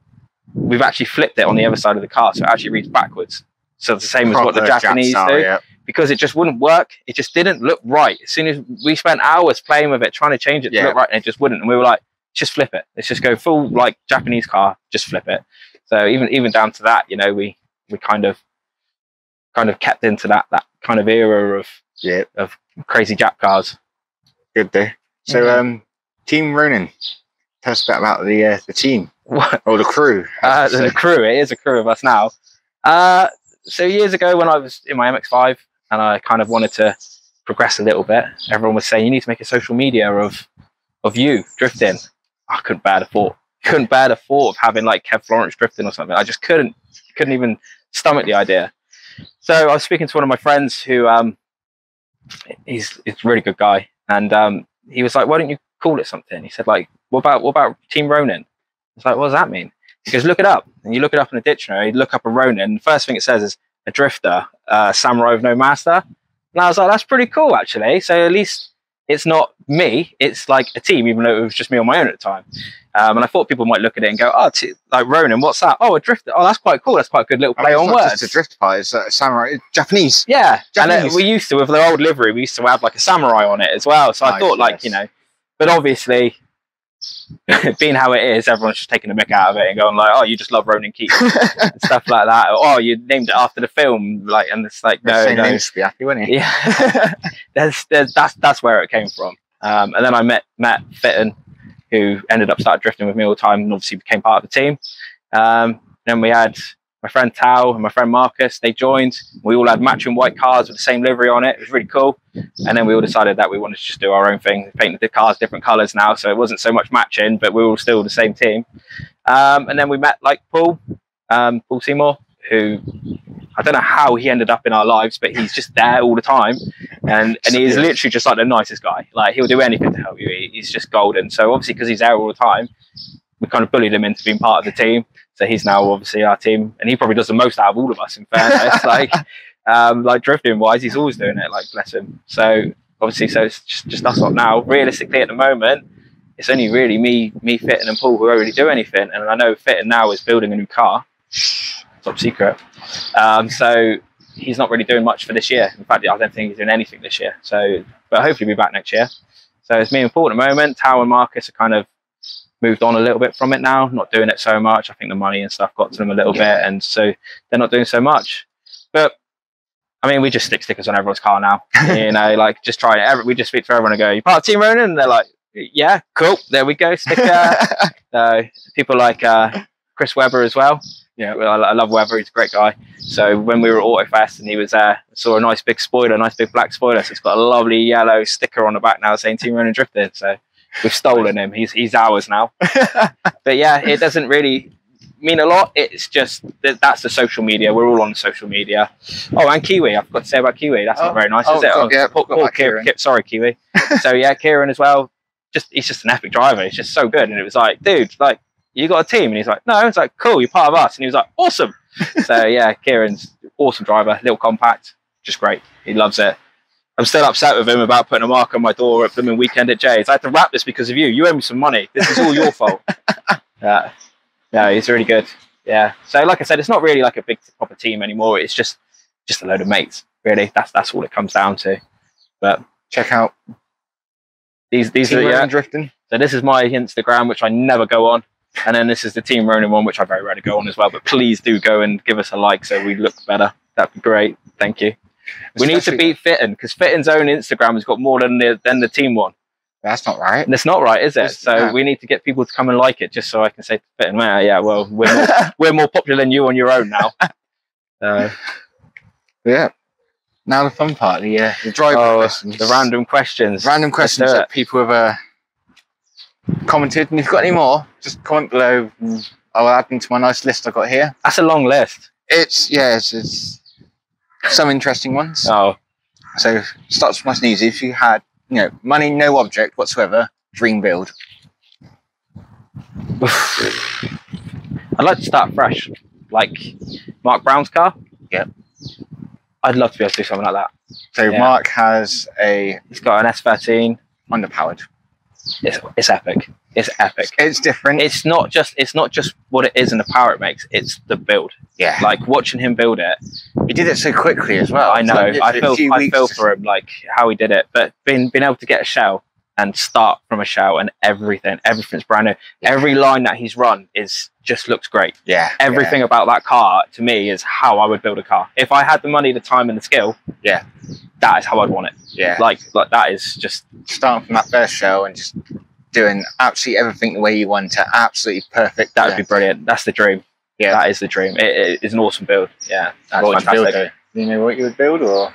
we've actually flipped it on the other side of the car, so it actually reads backwards. So it's the same as what the Japanese do. Yeah. Because it just wouldn't work. It just didn't look right. As soon as we spent hours playing with it, trying to change it to look right, and it just wouldn't. And we were like, just flip it. Let's just go full like Japanese car, just flip it. So even down to that, you know, we kind of kept into that kind of era of crazy Jap cars. Good day. So Team Ronin, tell us a bit about the team or the crew. The crew, it is a crew of us now. So years ago when I was in my MX-5 and I kind of wanted to progress a little bit, everyone was saying you need to make a social media of you drifting. I couldn't bear the thought. Couldn't bear the thought of having like Kev Florence drifting or something. I just couldn't even stomach the idea. So I was speaking to one of my friends who he's a really good guy, and he was like, why don't you call it something? He said, like, what about Team Ronin? I was like, what does that mean? He goes, look it up. And you look it up in the dictionary, look up a Ronin, the first thing it says is a drifter, samurai with no master. And I was like, that's pretty cool, actually. So at least it's not me, it's like a team, even though it was just me on my own at the time. And I thought people might look at it and go, oh, like Ronin, what's that? Oh, a drifter. Oh, that's quite cool. That's quite a good little play on words. It's a drift pie, it's a samurai, Japanese. Yeah, Japanese. And we used to, with the old livery, we used to have like a samurai on it as well. So I thought, like, you know, but obviously, being how it is, everyone's just taking the mick out of it and going like, oh, you just love Ronin Kev and stuff like that. Or, oh, you named it after the film, like, and it's like, no. Names to be happy, wouldn't he? Yeah, that's where it came from. And then I met Fitton, who ended up started drifting with me all the time and obviously became part of the team. Then we had my friend Tao and my friend Marcus. They joined. We all had matching white cars with the same livery on it. It was really cool. And then we all decided that we wanted to just do our own thing. We painted the cars different colours now, so it wasn't so much matching, but we were all still the same team. And then we met like Paul Seymour, who I don't know how he ended up in our lives, but he's just there all the time. And he's literally just like the nicest guy. Like, he'll do anything to help you. He's just golden. So obviously, because he's there all the time, we kind of bullied him into being part of the team. So he's now obviously our team, and he probably does the most out of all of us, in fairness. like drifting wise, he's always doing it, like, bless him. So obviously, so it's just us lot now. Realistically, at the moment, it's only really me, Fitton and Paul who don't really do anything. And I know Fitton now is building a new car. Top secret. So he's not really doing much for this year. In fact, I don't think he's doing anything this year. So, but hopefully be back next year. So it's me and Paul at the moment. Tao and Marcus are kind of moved on a little bit from it now, not doing it so much. I think the money and stuff got to them a little bit, and so they're not doing so much. But I mean, we just stick stickers on everyone's car now. You know, like, just try it. We just speak to everyone and go, "You part of Team Ronin?" And they're like, "Yeah, cool. There we go, sticker." People like Chris Webber as well. Yeah, I love Webber. He's a great guy. So when we were at Autofest and he was there, I saw a nice big spoiler, nice big black spoiler. So it's got a lovely yellow sticker on the back now saying Team Ronin Drifting. So we've stolen him. He's ours now. But yeah, it doesn't really mean a lot. It's just that's the social media. We're all on social media. Oh, and Kiwi. I forgot to say about Kiwi. That's not very nice, is it? Yeah, Paul Kieran. Sorry, Kiwi. So yeah, Kieran as well. He's just an epic driver. He's just so good. And it was like, dude, like, you got a team? And he's like, no. It's like, cool, you're part of us. And he was like, awesome. So yeah, Kieran's awesome driver, little compact, just great. He loves it. I'm still upset with him about putting a mark on my door at the weekend at Jay's. I had to wrap this because of you. You owe me some money. This is all your fault. No, he's really good. Yeah. So like I said, it's not really like a big proper team anymore. It's just a load of mates. Really, that's all it comes down to. But check out these are drifting. So this is my Instagram, which I never go on. And then this is the Team Ronin one, which I very rarely go on as well. But please do go and give us a like so we look better. That'd be great. Thank you. We need to beat Fitton, because Fitton's own Instagram has got more than the team one. That's not right. And it's not right, is it? So we need to get people to come and like it, just so I can say to Fitton, well, yeah, well, we're more popular than you on your own now. Yeah. Now the fun part, the driver questions. The random questions. Random questions that people have commented. And if you've got any more, just comment below. I'll add them to my nice list I've got here. That's a long list. It's some interesting ones. Oh. So starts nice and easy. If you had, money, no object whatsoever, dream build. I'd like to start fresh, like Mark Brown's car. Yeah. I'd love to be able to do something like that. So yeah. Mark has he's got an S13, underpowered. It's epic. It's epic. It's different. It's not just what it is and the power it makes. It's the build. Yeah. Like watching him build it. He did it so quickly as well. I know. I feel for him, like how he did it. But being able to get a shell and start from a shell and everything's brand new. Yeah. Every line that he's run just looks great. Yeah. Everything about that car to me is how I would build a car. If I had the money, the time, and the skill. Yeah. That is how I'd want it. Yeah. Like that is just starting from that first shell and just doing absolutely everything the way you want it. Absolutely perfect. That would be brilliant. That's the dream. Yeah. That is the dream. It is an awesome build. Yeah. That's fantastic. Do you know what you would build, or?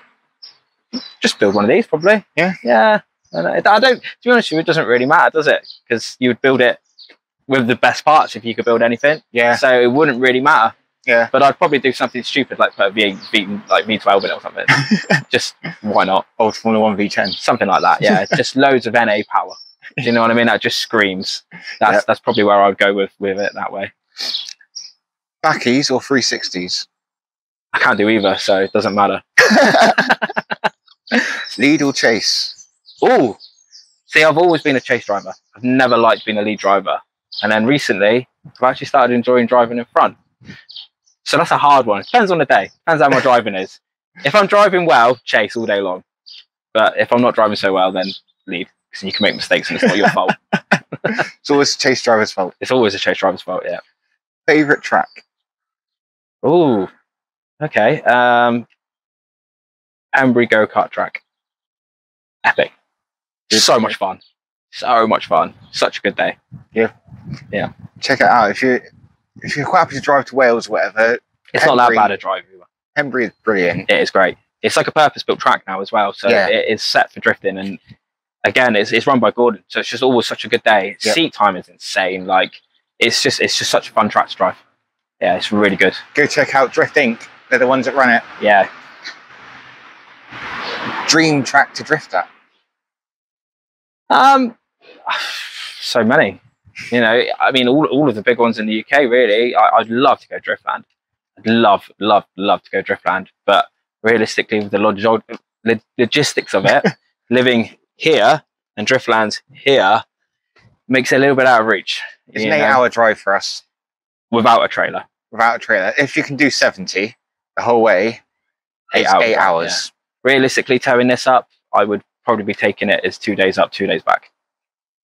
Just build one of these, probably. Yeah. Yeah. And I don't. To be honest with you, it doesn't really matter, does it? Because you would build it with the best parts if you could build anything. Yeah. So it wouldn't really matter. Yeah. But I'd probably do something stupid like put a V8 like V12 in it or something. Just why not? Old Formula 1 V10. Something like that. Yeah. Just loads of NA power. Do you know what I mean? That just screams. That's probably where I'd go with it that way. Backies or 360s? I can't do either, so it doesn't matter. Lead or chase? Oh, see, I've always been a chase driver. I've never liked being a lead driver. And then recently, I've actually started enjoying driving in front. So that's a hard one. It depends on the day. Depends how my driving is. If I'm driving well, chase all day long. But if I'm not driving so well, then lead. Because you can make mistakes and it's not your fault. It's always a chase driver's fault. It's always a chase driver's fault, yeah. Favourite track? Oh, okay. Embry go-kart track. Epic. So much fun. So much fun. Such a good day. Yeah. Yeah. Check it out. If you're quite happy to drive to Wales or whatever, it's not that bad a drive either. Embry is brilliant. It is great. It's like a purpose-built track now as well. So it is set for drifting, and again, it's run by Gordon. So it's just always such a good day. Seat time is insane. Like it's just such a fun track to drive. Yeah, it's really good. Go check out Drift Inc. They're the ones that run it. Yeah. Dream track to drift at? So many. You know, I mean, all of the big ones in the UK, really. I'd love to go Driftland. I'd love to go Driftland. But realistically, with the logistics of it, living here and Driftland's here makes it a little bit out of reach. It's an 8-hour drive for us. Without a trailer. Without a trailer. If you can do 70 the whole way, 8 hours. Yeah. Realistically, towing this up, I would probably be taking it as 2 days up, 2 days back.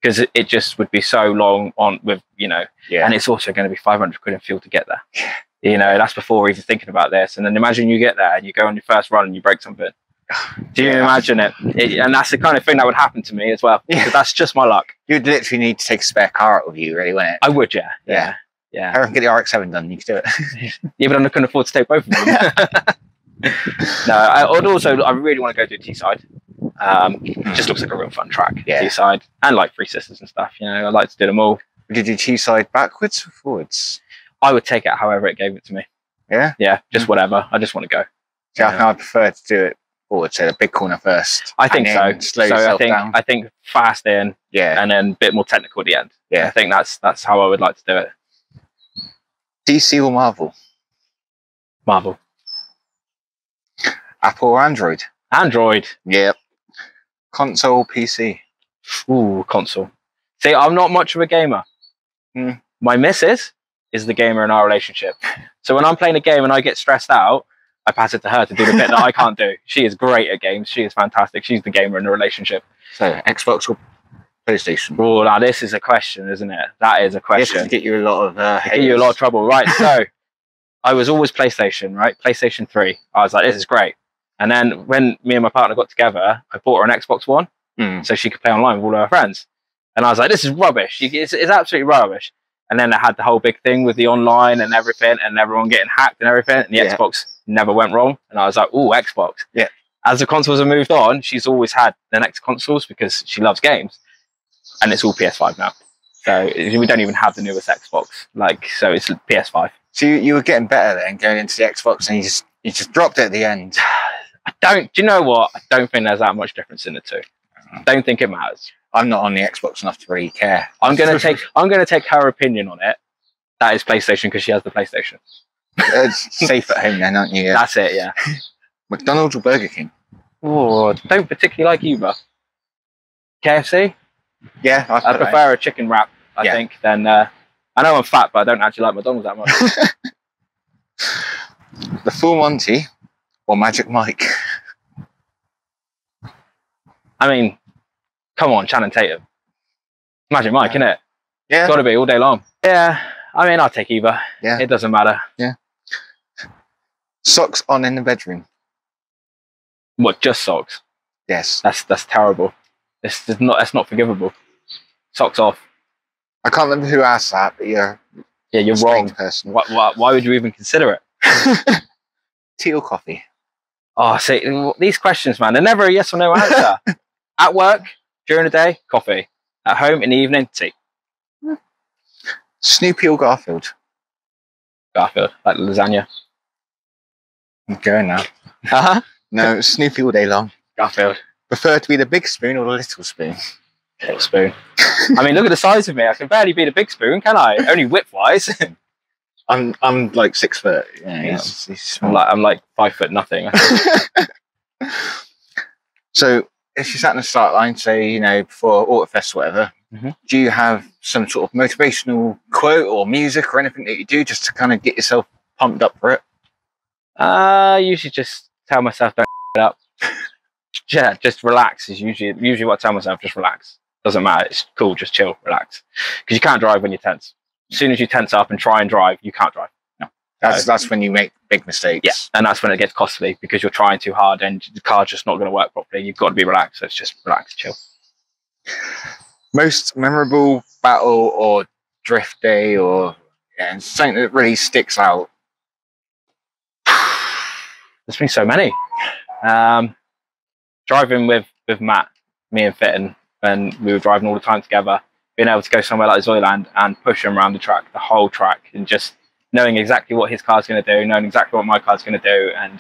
Because it just would be so long on with, you know, and it's also going to be 500 quid in fuel to get there. You know, that's before even thinking about this. And then imagine you get there and you go on your first run and you break something. Do you imagine it? And that's the kind of thing that would happen to me as well. Because that's just my luck. You'd literally need to take a spare car out with you, really, wouldn't it? I would, yeah. I reckon get the RX-7 done, you could do it. Yeah, but I couldn't afford to take both of them. No, I really want to go to Teesside. It just looks like a real fun track. Teesside, and like Three Sisters and stuff. You know, I like to do them all. Would you do Teesside backwards or forwards? I would take it however it gave it to me. Yeah? Yeah, just whatever. I just want to go. Yeah, I'd prefer to do it forward, so the big corner first. I think so. Slow yourself down. I think fast in, and then a bit more technical at the end. Yeah, I think that's how I would like to do it. DC or Marvel? Marvel. Apple or Android? Android. Yep. Console, PC? Ooh, console. See, I'm not much of a gamer. My missus is the gamer in our relationship. So when I'm playing a game and I get stressed out, I pass it to her to do the bit that I can't do. She is great at games. She is fantastic. She's the gamer in the relationship. So Xbox or PlayStation? Oh, now this is a question, isn't it? That is a question. This get you a lot of get you a lot of trouble, right? So I was always PlayStation, right? PlayStation 3. I was like, this is great. And then when me and my partner got together, I bought her an Xbox One so she could play online with all of her friends. And I was like, this is rubbish. It's absolutely rubbish. And then I had the whole big thing with the online and everything and everyone getting hacked and everything. And the Xbox never went wrong. And I was like, ooh, Xbox. Yeah. As the consoles have moved on, she's always had the next consoles because she loves games. And it's all PS5 now. So we don't even have the newest Xbox. So it's PS5. So you were getting better then, going into the Xbox, and you just dropped it at the end. Do you know what? I don't think there's that much difference in the two. I don't think it matters. I'm not on the Xbox enough to really care. I'm gonna take her opinion on it. That is PlayStation because she has the PlayStation. It's safe at home then, aren't you? That's it, yeah. McDonald's or Burger King? Oh, don't particularly like either. KFC? Yeah, I prefer a chicken wrap, I think, than I know I'm fat, but I don't actually like McDonald's that much. The Full Monty or Magic Mike? I mean, come on, Channing Tatum. Magic Mike, innit? Yeah. Got to be all day long. Yeah. I mean, I'll take either. Yeah. It doesn't matter. Yeah. Socks on in the bedroom? What, just socks? Yes. That's terrible. That's not forgivable. Socks off. I can't remember who asked that, but you're wrong. Person. Why would you even consider it? Tea or coffee? Oh, see, these questions, man, they're never a yes or no answer. At work, during the day, coffee. At home, in the evening, tea. Snoopy or Garfield? Garfield, like lasagna. I'm going now. Uh-huh. No, Snoopy all day long. Garfield. Prefer to be the big spoon or the little spoon? Little spoon. I mean, look at the size of me. I can barely be the big spoon, can I? Only width-wise. I'm like 6 foot. Yeah, he's I'm like 5 foot nothing. I think. So if you sat in the start line, say, you know, before Autofest or whatever, do you have some sort of motivational quote or music or anything that you do just to kind of get yourself pumped up for it? I usually just tell myself, don't it up. Yeah, just relax is usually what I tell myself, just relax. Doesn't matter, it's cool, just chill, relax. Because you can't drive when you're tense. As soon as you tense up and try and drive, you can't drive. No. That's when you make big mistakes. Yeah, and that's when it gets costly because you're trying too hard and the car's just not going to work properly. You've got to be relaxed, so it's just relax, chill. Most memorable battle or drift day or something that really sticks out? There's been so many. Driving with Matt, me and Fitton, and we were driving all the time together, being able to go somewhere like Zoyland and push him around the track, the whole track, and just knowing exactly what his car's going to do, knowing exactly what my car's going to do, and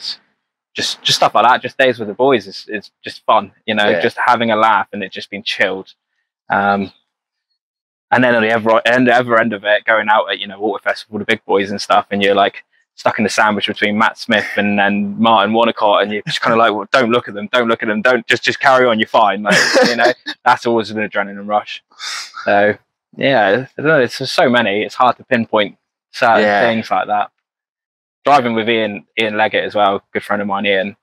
just stuff like that. Just days with the boys is just fun, you know, just having a laugh and it just being chilled. And then at the other end of it, going out at, you know, Waterfest with all the big boys and stuff, and you're like stuck in the sandwich between Matt Smith and Martin Wanacott, and you're just kind of like, well, don't look at them, don't just carry on, you're fine. Like, you know, that's always an adrenaline rush. So yeah, I don't know, it's just so many, it's hard to pinpoint certain things like that. Driving with Ian Leggett as well, good friend of mine, Ian,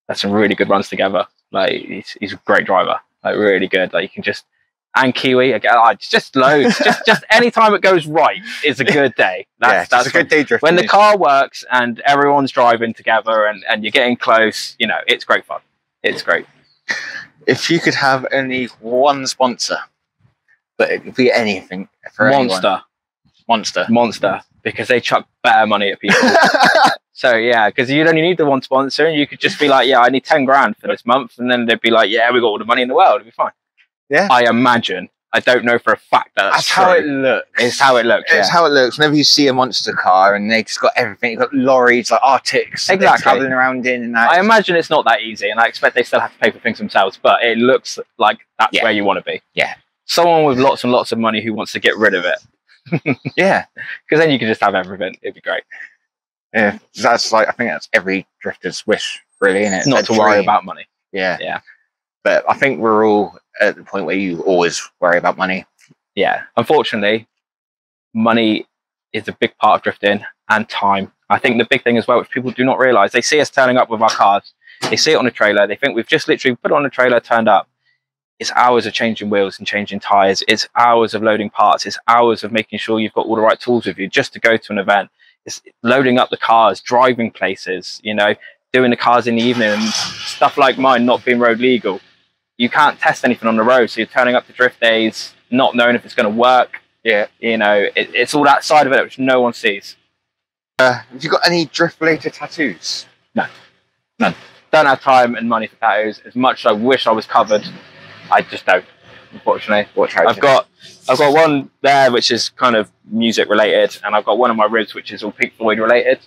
had some really good runs together. Like he's a great driver, like really good. Like you can just, and Kiwi again, just loads. just any time it goes right is a good day. That's a good day drifting. When the car works and everyone's driving together and you're getting close, you know, it's great fun. It's great. If you could have only one sponsor, but it could be anything for Monster, because they chuck better money at people. So yeah, because you'd only need the one sponsor, and you could just be like, yeah, I need 10 grand for this month, and then they'd be like, yeah, we got all the money in the world, it'd be fine. Yeah, I imagine. I don't know for a fact that's true. How it looks. It's how it looks. It's how it looks. Whenever you see a monster car and they just got everything, you've got lorries, like Arctics, exactly, traveling around in and that. I imagine it's not that easy, and I expect they still have to pay for things themselves. But it looks like that's where you want to be. Yeah, someone with lots and lots of money who wants to get rid of it. Yeah, because then you can just have everything. It'd be great. Yeah, that's like, I think that's every drifter's wish, really, isn't it? Not to worry about money. Yeah, yeah. But I think we're all at the point where you always worry about money. Yeah, unfortunately, money is a big part of drifting, and time. I think the big thing as well, which people do not realise, they see us turning up with our cars, they see it on a trailer, they think we've just literally put it on a trailer, turned up. It's hours of changing wheels and changing tyres. It's hours of loading parts. It's hours of making sure you've got all the right tools with you just to go to an event. It's loading up the cars, driving places, you know, doing the cars in the evening, and stuff like mine not being road legal. You can't test anything on the road, so you're turning up to drift days, not knowing if it's going to work. Yeah, you know, it's all that side of it which no one sees. Have you got any drift-related tattoos? No, none. Don't have time and money for tattoos. As much as I wish I was covered, I just don't. Unfortunately, I've got one there which is kind of music related, and I've got one on my ribs which is all Pink Floyd related,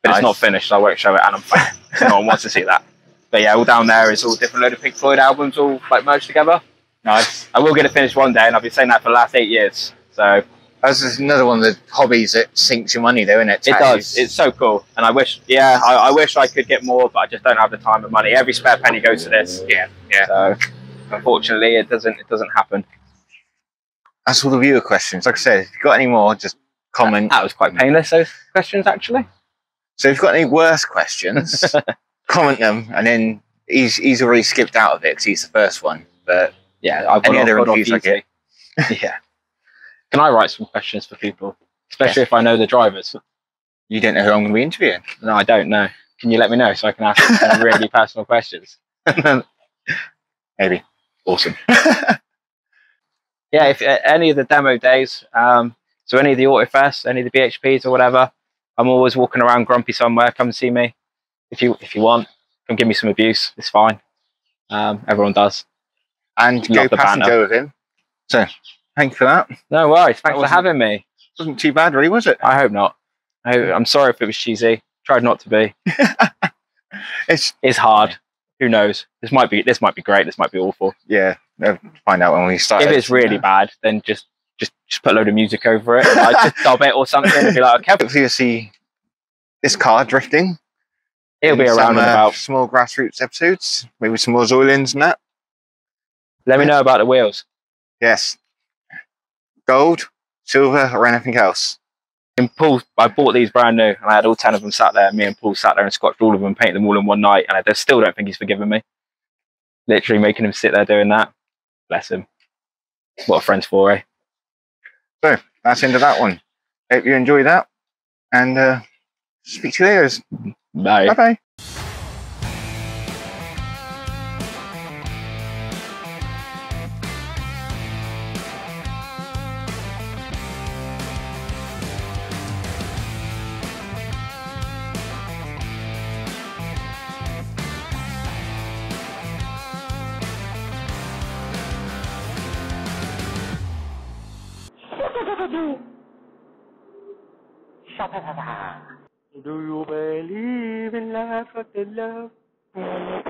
but it's not finished, so I won't show it, and I'm fine. No one wants to see that. But yeah, all down there is all different load of Pink Floyd albums all like merged together. Nice. I will get it finished one day, and I've been saying that for the last 8 years. So that's just another one of the hobbies that sinks your money, though, isn't it? It does. It's so cool, and I wish, I wish I could get more, but I just don't have the time and money. Every spare penny goes to this. Yeah. So unfortunately, it doesn't happen. That's all the viewer questions. Like I said, if you've got any more, just comment. That was quite painless, those questions, actually. So if you've got any worse questions, comment them, and then he's already skipped out of it because he's the first one. But yeah, I've got other interviews I get. Yeah. Can I write some questions for people, especially if I know the drivers? You don't know who I'm going to be interviewing? No, I don't know. Can you let me know so I can ask some really personal questions? Maybe. Awesome. Yeah, if any of the demo days, so any of the Autofest, any of the BHPs or whatever, I'm always walking around grumpy somewhere. Come and see me if you want. Come give me some abuse. It's fine. Everyone does. And Love go the passenger banter. with him. So, thank you for that. No worries. Thanks for wasn't- having me. Wasn't too bad, really, was it? I hope not. I'm sorry if it was cheesy. Tried not to be. It's hard. Who knows? This might be great. This might be awful. Yeah, we'll find out when we start. If it's really bad, then just put a load of music over it. Like, just dub it or something and be like, okay. Hopefully you'll see this car drifting. It'll be around in about. Small Grassroots episodes, maybe some more oil-ins and that. Let me know about the wheels. Yes. Gold, silver, or anything else. And Paul, I bought these brand new, and I had all 10 of them sat there. Me and Paul sat there and scotched all of them, painted them all in one night, and I still don't think he's forgiven me. Literally making him sit there doing that. Bless him. What a friend's for, eh? So that's the end of that one. Hope you enjoy that, and speak to you later. Bye. Bye bye. Do you believe in life after love?